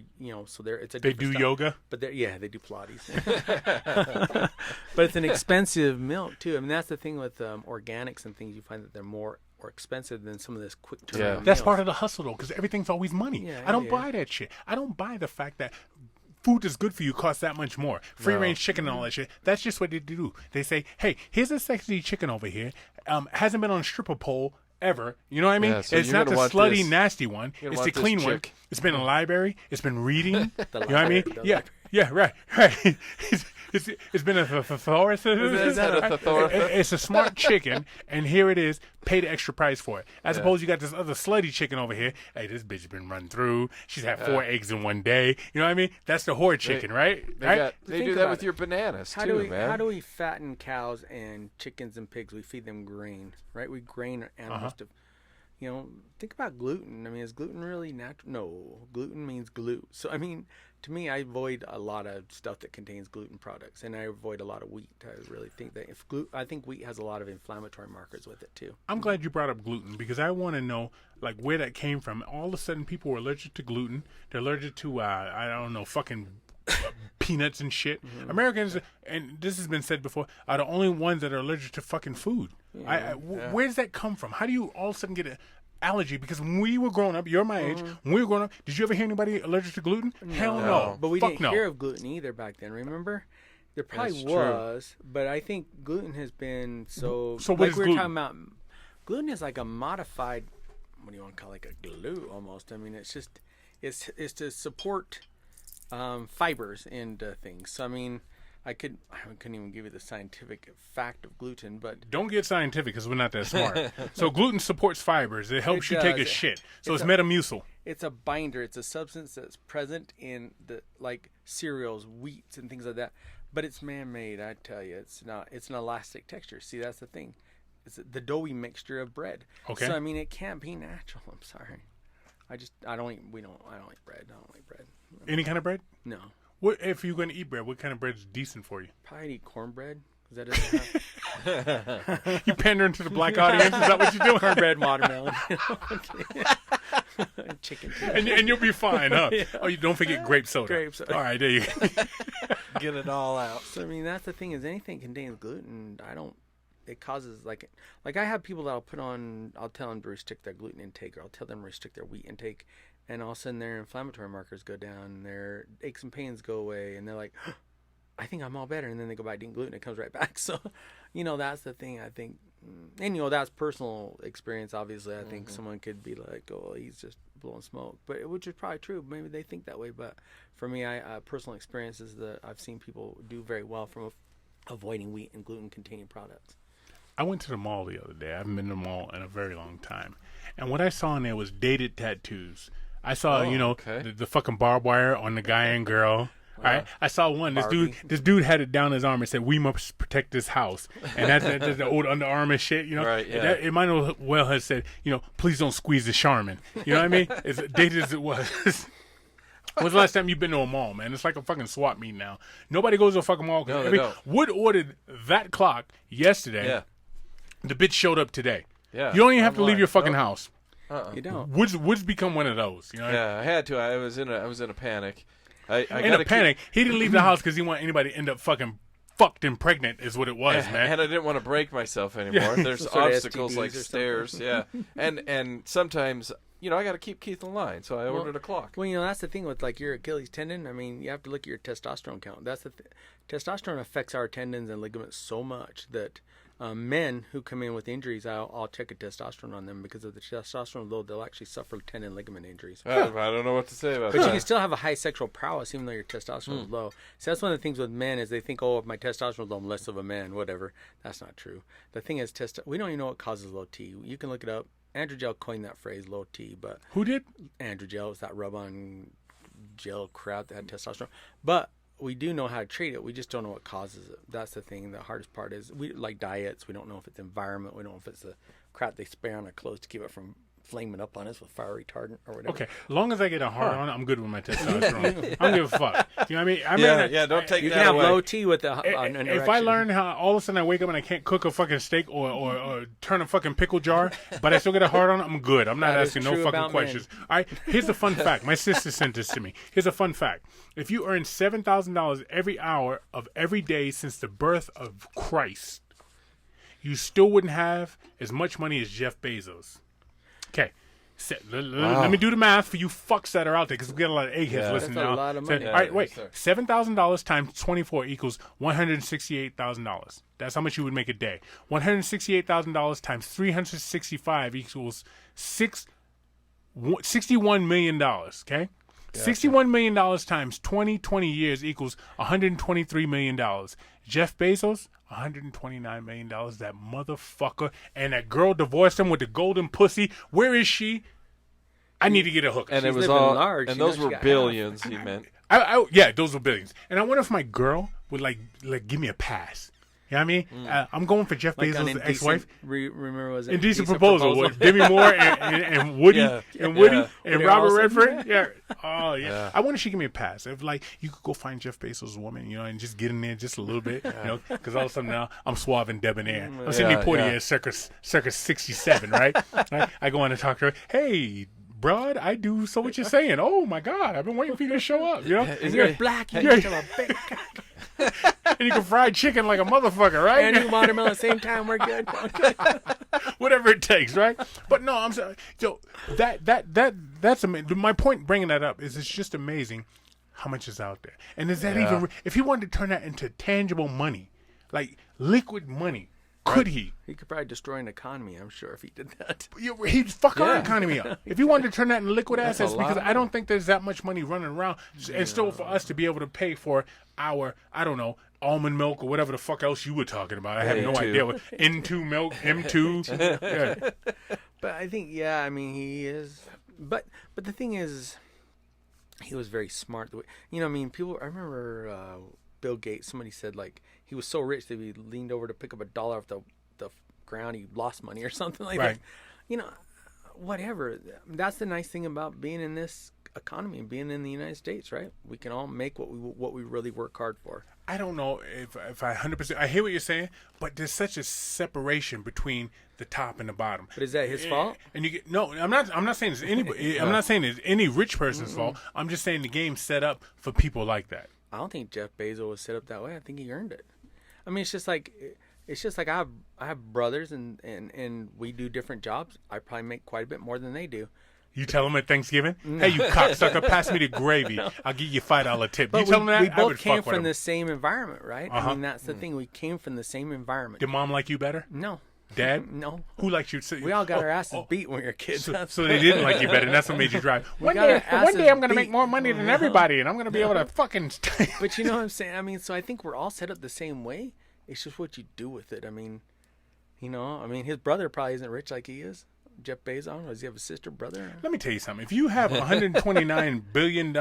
So it's a. They different do style. yoga. But they do Pilates. But it's an expensive milk too. I mean, that's the thing with organics and things. You find that they're more expensive than some of this quick turnaround. Yeah. That's meals. part of the hustle though, because everything's always money. Yeah, I don't it buy that shit. I don't buy the fact that food is good for you costs that much more. Free range chicken and all that shit. That's just what they do. They say, hey, here's a sexy chicken over here. Hasn't been on a stripper pole ever. You know what I mean? Yeah, so it's you're not the gonna want slutty, this. nasty one. You're It's gonna the want this clean one. chick. It's been in the library. It's been reading. You know what I mean? library, the Yeah. library. Yeah, right. It's been a thesaurus. Is that a thesaurus? It's a smart chicken, and here it is. Pay the extra price for it. As opposed, you got this other slutty chicken over here. Hey, this bitch has been run through. She's had 4 eggs in one day. You know what I mean? That's the whore chicken, right? Right? They Think do that about with it. your bananas How too, do man. How do we fatten cows and chickens and pigs? We feed them grain, right? We grain animals to, think about gluten. I mean, is gluten really natural? No, gluten means glue. So, I mean, to me, I avoid a lot of stuff that contains gluten products, and I avoid a lot of wheat. I really think that I think wheat has a lot of inflammatory markers with it too. I'm glad you brought up gluten because I want to know like where that came from. All of a sudden, people were allergic to gluten. They're allergic to I don't know, fucking peanuts and shit. Mm-hmm. Americans, and this has been said before, are the only ones that are allergic to fucking food. Where does that come from? How do you all of a sudden get an allergy? Because when we were growing up, you're my age. When we were growing up, did you ever hear anybody allergic to gluten? Hell no. But we Fuck didn't no. hear of gluten either back then. Remember? There probably That's true. was, but I think gluten has been so. So what like is we were gluten? talking about, gluten is like a modified. What do you want to call it? Like a glue almost. I mean, it's just it's to support fibers and things. So I mean, I couldn't even give you the scientific fact of gluten, but Don't get scientific because we're not that smart. So gluten supports fibers. It helps It you take a does. shit. So It's it's a- Metamucil. it's a binder. It's a substance that's present in the like cereals, wheats, and things like that. But it's man-made. I tell you, it's not. It's an elastic texture. See, that's the thing. It's the doughy mixture of bread. Okay. So I mean, it can't be natural. I'm sorry. I don't eat bread. I don't like bread. Any kind of bread? No. What if you're going to eat bread? What kind of bread is decent for you? Probably eat cornbread. 'Cause that doesn't have You pandering to the black audience? Is that what you're doing? cornbread, watermelon, chicken. Too. And you'll be fine, huh? Oh, you don't forget grape soda. Grape soda. All right, there you go. Get it all out. So I mean, that's the thing is anything contains gluten. It causes like I have people that I'll tell them to restrict their gluten intake, or I'll tell them to restrict their wheat intake, and all of a sudden their inflammatory markers go down, their aches and pains go away, and they're like, I think I'm all better, and then they go back to eating gluten, it comes right back. So, that's the thing I think, and that's personal experience. Obviously, I think someone could be like, oh, he's just blowing smoke, which is probably true. Maybe they think that way, but for me, personal experience is that I've seen people do very well from avoiding wheat and gluten-containing products. I went to the mall the other day. I haven't been to the mall in a very long time. And what I saw in there was dated tattoos. I saw, okay. the fucking barbed wire on the guy and girl. All right. I saw one. This dude had it down his arm and said, "We must protect this house." And that's the old Under Armour shit, Right, yeah. It might as well have said, "Please don't squeeze the Charmin." You know what I mean? As dated as it was. When's the last time you've been to a mall, man? It's like a fucking swap meet now. Nobody goes to a fucking mall. No, they don't. Wood ordered that clock yesterday. Yeah. The bitch showed up today. Yeah. You don't even have to leave Online. your fucking Nope. house. You don't. Woods become one of those. You know? Yeah, I had to. I was in a panic. I In a panic, he didn't leave the house because he didn't want anybody to end up fucking fucked and pregnant. Is what it was, man. And I didn't want to break myself anymore. There's Some sort of obstacles STDs like or stairs, yeah. And sometimes I got to keep Keith in line, so I ordered a clock. Well, that's the thing with like your Achilles tendon. I mean, you have to look at your testosterone count. That's testosterone affects our tendons and ligaments so much that men who come in with injuries, I'll check a testosterone on them because of the testosterone low. They'll actually suffer tendon ligament injuries. I don't know what to say about that. But you can still have a high sexual prowess even though your testosterone is low. So that's one of the things with men is they think, if my testosterone is low, I'm less of a man, whatever. That's not true. The thing is, we don't even know what causes low T. You can look it up. Andrew Gel coined that phrase, low T. But who did? Andrew Gel was that rub-on gel crap that had testosterone. But we do know how to treat it. We just don't know what causes it. That's the thing. The hardest part is we like diets. We don't know if it's environment. We don't know if it's the crap they spray on our clothes to keep it from flaming up on us with fire retardant or whatever. Okay, as long as I get a hard on, I'm good with my testosterone. I don't give a fuck. You know what I mean? Don't take You that can have away. low T with an If I learn how all of a sudden I wake up and I can't cook a fucking steak or turn a fucking pickle jar, but I still get a hard on, I'm good. I'm not That is asking no true fucking about questions. All right, here's a fun fact. My sister sent this to me. Here's a fun fact. If you earn $7,000 every hour of every day since the birth of Christ, you still wouldn't have as much money as Jeff Bezos. Okay. Let me do the math for you fucks that are out there because we got a lot of eggheads listening that's now. a lot of money. All right, wait. Yes, $7,000 times 24 equals $168,000. That's how much you would make a day. $168,000 times 365 equals $61 million. Okay. Gotcha. $61 million times 20 years equals $123 million. Jeff Bezos, $129 million. That motherfucker. And that girl divorced him with the golden pussy. Where is she? I need to get a hook. And She's it was living all, large. and You know, those she were got billions. He meant. Yeah, those were billions. And I wonder if my girl would like give me a pass. You know what I mean? I'm going for Jeff Like on Bezos' ex-wife. Remember, was it Indecent Proposal with Demi Moore and Woody and Woody Robert Harrelson. Redford. Yeah. Oh yeah. I wonder if she give me a pass. If like you could go find Jeff Bezos' woman, and just get in there just a little bit, because all of a sudden now I'm suave and debonair. I'm Sidney Poitier, circa 67, right? I go on and talk to her. Hey, broad, I do So What You're Saying. Oh my God, I've been waiting for you to show up. You're black. You have a big And you can fry chicken like a motherfucker, right? and you watermelon at the same time. We're good. Whatever it takes, right? But no, I'm sorry. So that's amazing. My point bringing that up is it's just amazing how much is out there. And is that even if he wanted to turn that into tangible money, like liquid money, could he? He could probably destroy an economy, I'm sure, if he did that. He'd fuck our economy up. If he wanted to turn that into liquid assets, a lot because of I don't think there's that much money running around, and still for us to be able to pay for our, I don't know, almond milk or whatever the fuck else you were talking about. I have no idea what N2 milk, M2. Yeah. But I think, I mean, he is. But the thing is, he was very smart. I mean, people. I remember Bill Gates. Somebody said like he was so rich that he leaned over to pick up $1 off the ground. He lost money or something like that. Whatever. That's the nice thing about being in this economy and being in the United States, right? We can all make what we really work hard for. I don't know if I 100%. I hear what you're saying, but there's such a separation between the top and the bottom. But is that his fault? And you get no. I'm not saying it's anybody. I'm not saying it's any rich person's fault. I'm just saying the game's set up for people like that. I don't think Jeff Bezos was set up that way. I think he earned it. I mean, it's just like I have brothers and we do different jobs. I probably make quite a bit more than they do. You tell them at Thanksgiving, hey, you cocksucker, pass me the gravy. I'll give you a $5 tip. But you tell them that? we I both would came fuck with from them. the same environment, right? I mean, that's the thing. We came from the same environment. Did mom like you better? No. Dad? No. Who liked you? We all got our asses beat when we were kids. So they didn't like you better, and that's what made you drive. One got our day asses I'm going to beat. make more money than everybody, and I'm going to be able to fucking... But you know what I'm saying? I mean, so I think we're all set up the same way. It's just what you do with it. I mean, his brother probably isn't rich like he is. Jeff Bezos? Does he have a sister, brother? Let me tell you something. If you have $129 billion...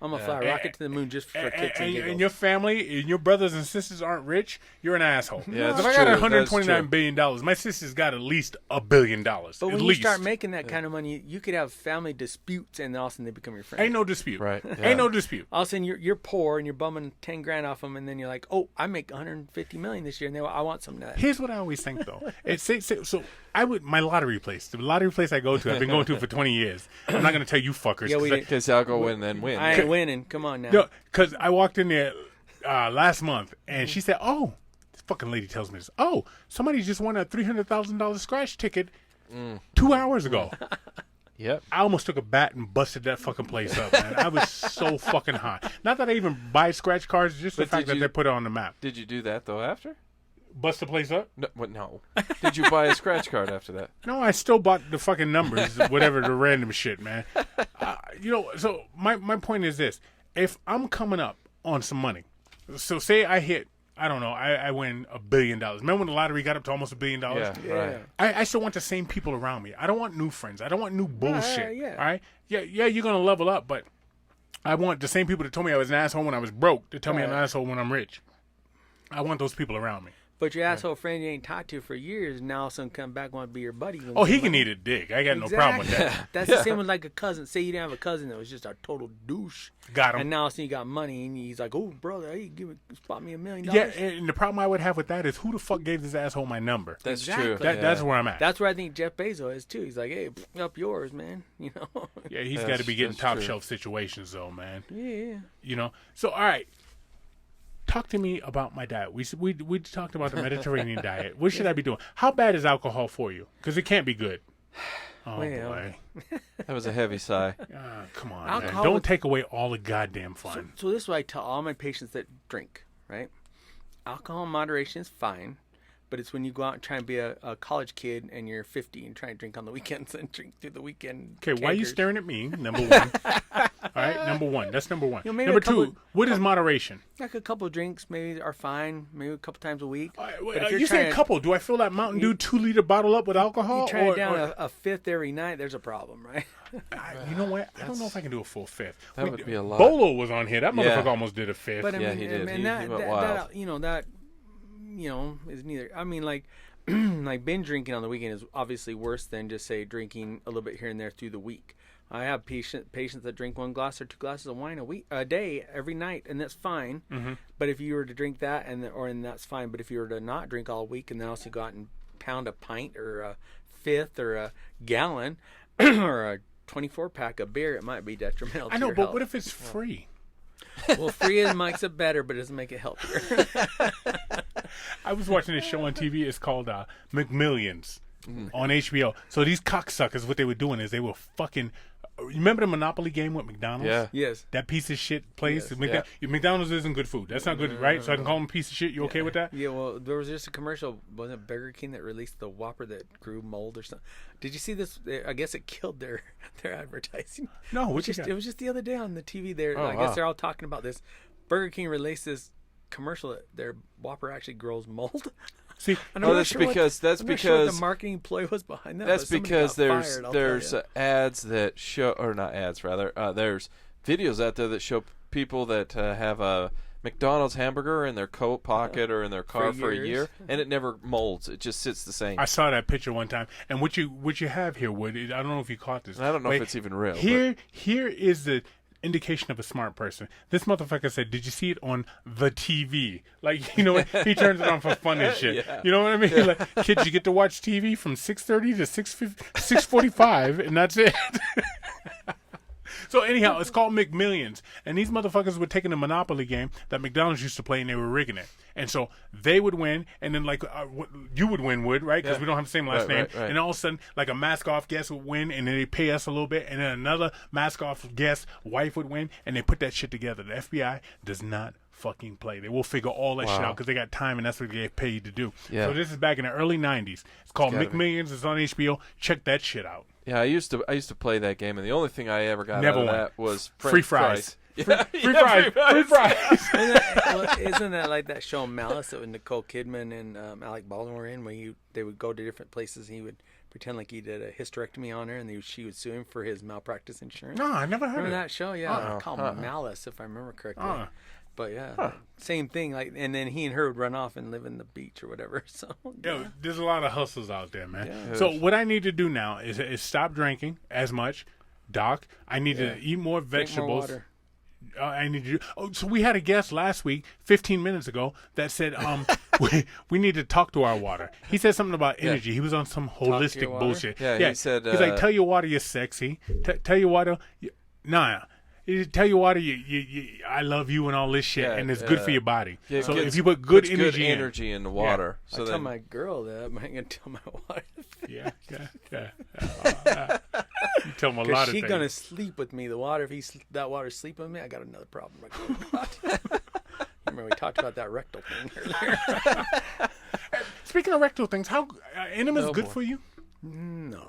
I'm going to fly a rocket to the moon just for kicks and giggles. And your family and your brothers and sisters aren't rich, you're an asshole. Yeah, if that's I got true. That's $129 true. billion, my sister's got at least $1 billion. But when you start making that kind of money, you could have family disputes, and all of a sudden they become your friends. Ain't no dispute. Right. Ain't no dispute. All of a sudden you're poor and you're bumming $10,000 off them, and then you're like, oh, I make $150 million this year, and I want some of that. Here's what I always think though. My lottery place, the lottery place I go to, I've been going to for 20 years. I'm not going to tell you fuckers. Yeah, we didn't. Because I'll go win, then win. I ain't winning. Come on now. No, because I walked in there last month, and she said, "Oh, this fucking lady tells me this. Oh, somebody just won a $300,000 scratch ticket 2 hours ago." Yep. I almost took a bat and busted that fucking place up, man. I was so fucking hot. Not that I even buy scratch cards, just the fact that they put it on the map. Did you do that though after? Bust the place up? No. What? No. Did you buy a scratch card after that? No, I still bought the fucking numbers, whatever the random shit, man. So my point is this: if I'm coming up on some money, so say I hit, I don't know, I win $1 billion. Remember when the lottery got up to almost $1 billion? Yeah. Right. I still want the same people around me. I don't want new friends. I don't want new bullshit. Yeah. All right? Yeah, you're gonna level up, but I want the same people that told me I was an asshole when I was broke to tell me I'm an asshole when I'm rich. I want those people around me. But your asshole friend you ain't talked to for years, now some come back want to be your buddy. Oh, he can eat a dick. I got no problem with that. That's the same with like a cousin. Say you didn't have a cousin that was just a total douche. Got him. And now you got money, and he's like, "Oh, brother, hey, spot me $1 million." Yeah, and the problem I would have with that is who the fuck gave this asshole my number? That's Exactly. true. That's where I'm at. That's where I think Jeff Bezos is too. He's like, "Hey, up yours, man." You know. Yeah, he's got to be getting that's top true. shelf situations though, man. Yeah. So all right. Talk to me about my diet. We talked about the Mediterranean diet. What should I be doing? How bad is alcohol for you? Because it can't be good. Oh, boy. That was a heavy sigh. Come on, Alcohol man. Don't with- take away all the goddamn fun. So this is what I tell all my patients that drink. Right? Alcohol in moderation is fine, but it's when you go out and try and be a college kid and you're 50 and try and drink on the weekends and drink through the weekend. Okay, why are you cankers. staring at me? Number one. All right, number one. That's number one. You know, maybe Number a couple- two, what is moderation? Like a couple of drinks maybe are fine, maybe a couple times a week. But if You you're say a trying- couple. Do I fill that Mountain Dew 2-liter bottle up with alcohol? You try or, it down or- a fifth every night, there's a problem, right? you know what? I don't know if I can do a full fifth. That would be a lot. Bolo was on here. That Yeah. motherfucker almost did a fifth. But I Yeah, mean, he did. and He that, went that, wild. that is neither. I mean, like, like binge drinking on the weekend is obviously worse than just say drinking a little bit here and there through the week. I have patients that drink 1 glass or 2 glasses of wine a day every night, and that's fine. Mm-hmm. But if you were to drink that, and that's fine. But if you were to not drink all week and then also go out and pound a pint or a fifth or a gallon or a 24-pack of beer, it might be detrimental. I know, to your but health. what if it's free? Well, free makes it better, but it doesn't make it healthier. I was watching this show on TV. It's called McMillions Mm-hmm. on HBO. So these cocksuckers, what they were doing is they were fucking. Remember the Monopoly game with McDonald's? Yeah. Yes. That piece of shit place. Yes. McDonald's isn't good food. That's not good, right? So I can call them a piece of shit. You okay with that? Yeah, well, there was just a commercial, wasn't it Burger King that released the Whopper that grew mold or something? Did you see this? I guess it killed their advertising. No, what you got? It was just the other day on the TV there. Oh, I wow. guess they're all talking about this. Burger King released this commercial that their Whopper actually grows mold. See, And Oh, I'm not that's sure what- because I'm not sure what the marketing ploy was behind that. That's but somebody because got there's fired, I'll tell ya. ads that show, or not ads rather. There's videos out there that show people that have a McDonald's hamburger in their coat pocket or in their car for a years. year, and it never molds. It just sits the same. I saw that picture one time, and what you have here, Wood. I don't know if you caught this. I don't know Wait, if it's even real. Here is the indication of a smart person. This motherfucker said, "Did you see it on the TV?" Like, you know, he turns it on for fun and shit. Yeah. You know what I mean? Like, kids, you get to watch TV from 6:30 to 6:45, and that's it. So anyhow, it's called McMillions, and these motherfuckers were taking a Monopoly game that McDonald's used to play, and they were rigging it. And so they would win, and then like you would win, Wood, right? Because we don't have the same last name. Right. And all of a sudden, like a mask-off guest would win, and then they pay us a little bit, and then another mask-off guest wife would win, and they put that shit together. The FBI does not fucking play. They will figure all that shit out because they got time, and that's what they get paid to do. Yeah. So this is back in the early 90s. It's called Gotta be. McMillions. It's on HBO. Check that shit out. Yeah, I used to play that game, and the only thing I ever got Never out of won. that was Free fries. Yeah, Free fries. Free fries. Isn't that like that show Malice that Nicole Kidman and Alec Baldwin were in, where they would go to different places and he would pretend like he did a hysterectomy on her, and she would sue him for his malpractice insurance. No, I never heard Remember of that show? Yeah, called Malice, if I remember correctly. But yeah, same thing. Like, and then he and her would run off and live in the beach or whatever. So Yo, there's a lot of hustles out there, man. Yeah. So what I need to do now is stop drinking as much. Doc, I need to eat more drink more vegetables. water. I need to. So we had a guest last week, 15 minutes ago, that said, we need to talk to our water. He said something about energy. He was on some your holistic water? bullshit. Yeah, he said, he's like, tell your water you're sexy. Tell your water, nah. Tell your water I love you and all this shit, Yeah, and it's good for your body. Yeah, so it if you put good puts energy, good energy in the water, I so tell then my girl that. I'm not gonna tell my wife. yeah. You tell him a lot of she's things. gonna sleep with me. The water, if that water's sleeping with me, I got another problem. Remember we talked about that rectal thing earlier. Speaking of rectal things, how enemas good for you? No.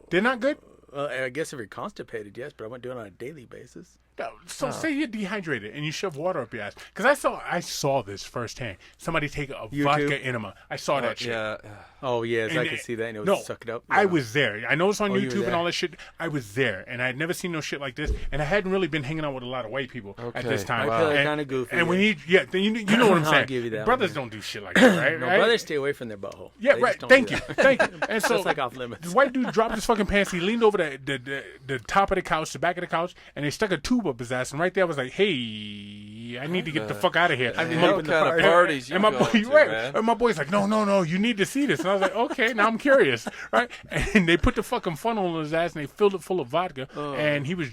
They're not good? Well, I guess if you're constipated, yes, but I wouldn't do it on a daily basis. No, so say you're dehydrated and you shove water up your ass. Because I saw this firsthand. Somebody take a vodka enema. I saw that shit. Yeah. Oh, yes, And I could see that. And it would no, suck it up. I was there. I know it's on you were YouTube and there. all that shit. I was there, and I had never seen no shit like this. And I hadn't really been hanging out with a lot of white people at this time. I feel like And- kind of goofy. And when you know what I'm I'll saying. give you that Brothers one. don't do shit like that, right? No, Right? brothers stay away from their butthole. Yeah, They right. just don't Thank do you, that. thank you. And so That's like off limits. the white dude dropped his fucking pants. He leaned over the top of the couch, the back of the couch, and they stuck a tube up his ass. And right there, I was like, "Hey, I need to get the fuck out of here." I mean, what kind of parties you and my go boy, to, right? man? And my boy's like, "No, you need to see this." And I was like, "Okay, now I'm curious, right?" And they put the fucking funnel in his ass and they filled it full of vodka, and he was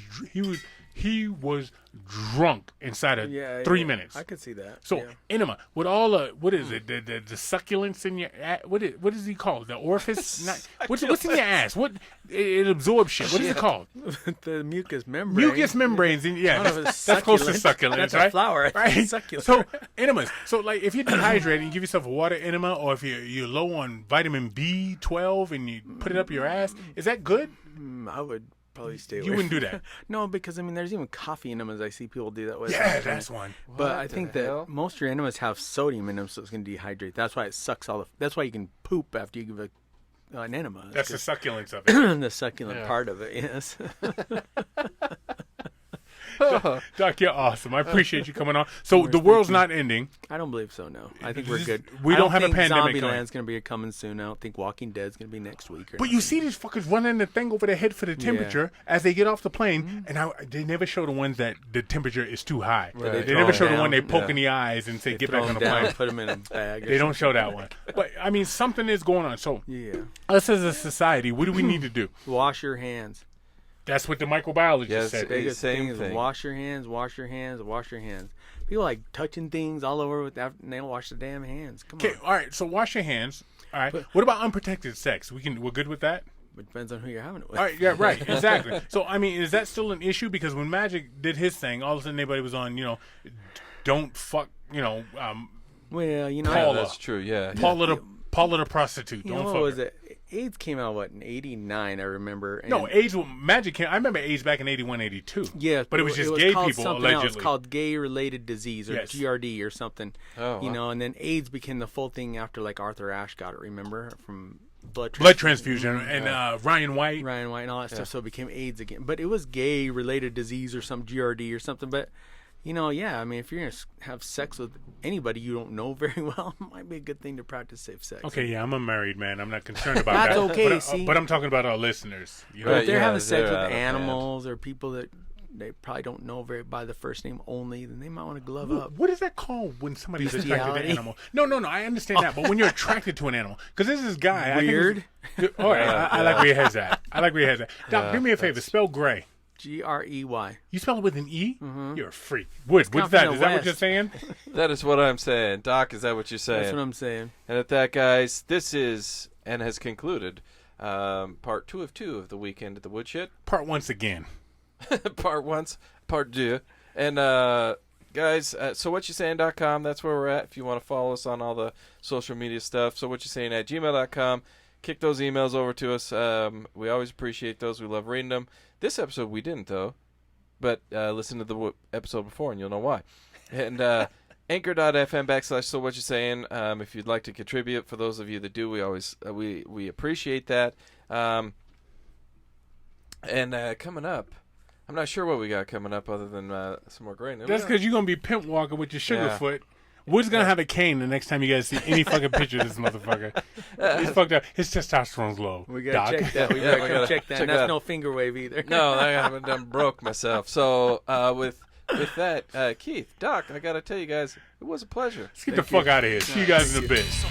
drunk inside of 3 minutes. I could see that. So yeah. enema with all the what is it the succulents in your ass, what is he called, the orifice? What's in your ass? What it absorbs shit. What is it called? The mucous membrane. Mucous membranes. I don't know if That's it's close to succulent. succulents, That's right? a flower. I think Right. it's succulent. So enemas. So like if you're dehydrated, you give yourself a water enema, or if you're low on vitamin B12 and you put it up your ass, is that good? I would probably stay away. You wouldn't from do that. No, because I mean, there's even coffee enemas. I see people do that with. Yeah, that's one. But What I the think hell? that most of your enemas have sodium in them, so it's going to dehydrate. That's why it sucks all the. That's why you can poop after you give an enema. That's the succulents of it. the succulent part of it. Yes. Doc, you're awesome. I appreciate you coming on. So the world's not ending. I don't believe so. No, I think we're This- good. we I don't have a think pandemic coming. Zombieland's going to be coming soon. I don't think Walking Dead's going to be next week. Or But you see these fuckers running the thing over their head for the temperature as they get off the plane, and they never show the ones that the temperature is too high. Right. They never show the down. one they poke in the eyes and say, "Get back on the down, plane." put them in a bag. They don't show that one. But I mean, something is going on. So Yeah. us as a society, what do we need to do? Wash your hands. That's what the microbiologist Yes, said. Hey, Biggest same thing is thing. wash your hands, wash your hands, wash your hands. People like touching things all over and they don't wash the damn hands. Come Okay, on. all right. So wash your hands. All right. What about unprotected sex? We're good with that. It depends on who you're having it with. All right, yeah, right, exactly. So, I mean, is that still an issue? Because when Magic did his thing, all of a sudden everybody was on, don't fuck, Well, you know, Paula. That's true. Yeah. Paula the prostitute. you Don't know fuck what was her. it? AIDS came out in '89, I remember. And No, AIDS. Magic came. I remember AIDS back in 81, 82. Yeah, but it was just gay called people something allegedly. else, called gay-related disease or Yes. GRD or something. Oh, wow. And then AIDS became the full thing after like Arthur Ashe got it. Remember from blood transfusion and Ryan White. Ryan White and all that stuff. So it became AIDS again. But it was gay-related disease or some GRD or something. But I mean, if you're gonna have sex with anybody you don't know very well, it might be a good thing to practice safe sex. Okay, yeah, I'm a married man. I'm not concerned about That's that. okay, But, see? but I'm talking about our listeners. You know? But if they're yeah, having sex they're out with of hand. animals or people that they probably don't know very by the first name only, then they might want to glove up. What is that called when somebody's attracted to an Bestiality? animal? No, I understand that. But when you're attracted to an animal, because this is guy. Weird? All right, I like where your head's at. Doc, do me a favor. Spell gray. GREY. You spell it with an E? You're a freak. What's come that? from Is the that what West. you're saying? That is what I'm saying. Doc, is that what you're saying? That's what I'm saying. And at that, guys, this is and has concluded part 2 of 2 of the weekend at the Woodshed. Part once again. Part 1, part 2. And guys, SoWhutChuSayin.com, that's where we're at. If you want to follow us on all the social media stuff, SoWhutChuSayin at gmail.com. Kick those emails over to us. We always appreciate those. We love reading them. This episode we didn't, though. But listen to the episode before and you'll know why. And anchor.fm/SoWhutChuSayin. If you'd like to contribute, for those of you that do, we always we appreciate that. And coming up, I'm not sure what we got coming up other than some more grain. That's because you're going to be pimp walking with your sugar Yeah. foot. Wood's going to have a cane the next time you guys see any fucking picture of this motherfucker. He's fucked up. His testosterone's low. We gotta Doc. check that. We Yeah, gotta we come gotta check that. check And that's that. no finger wave either. No, I haven't done broke myself. So with that, Keith, Doc, I got to tell you guys, it was a pleasure. Let's get the fuck out of here. See you guys in a bit. So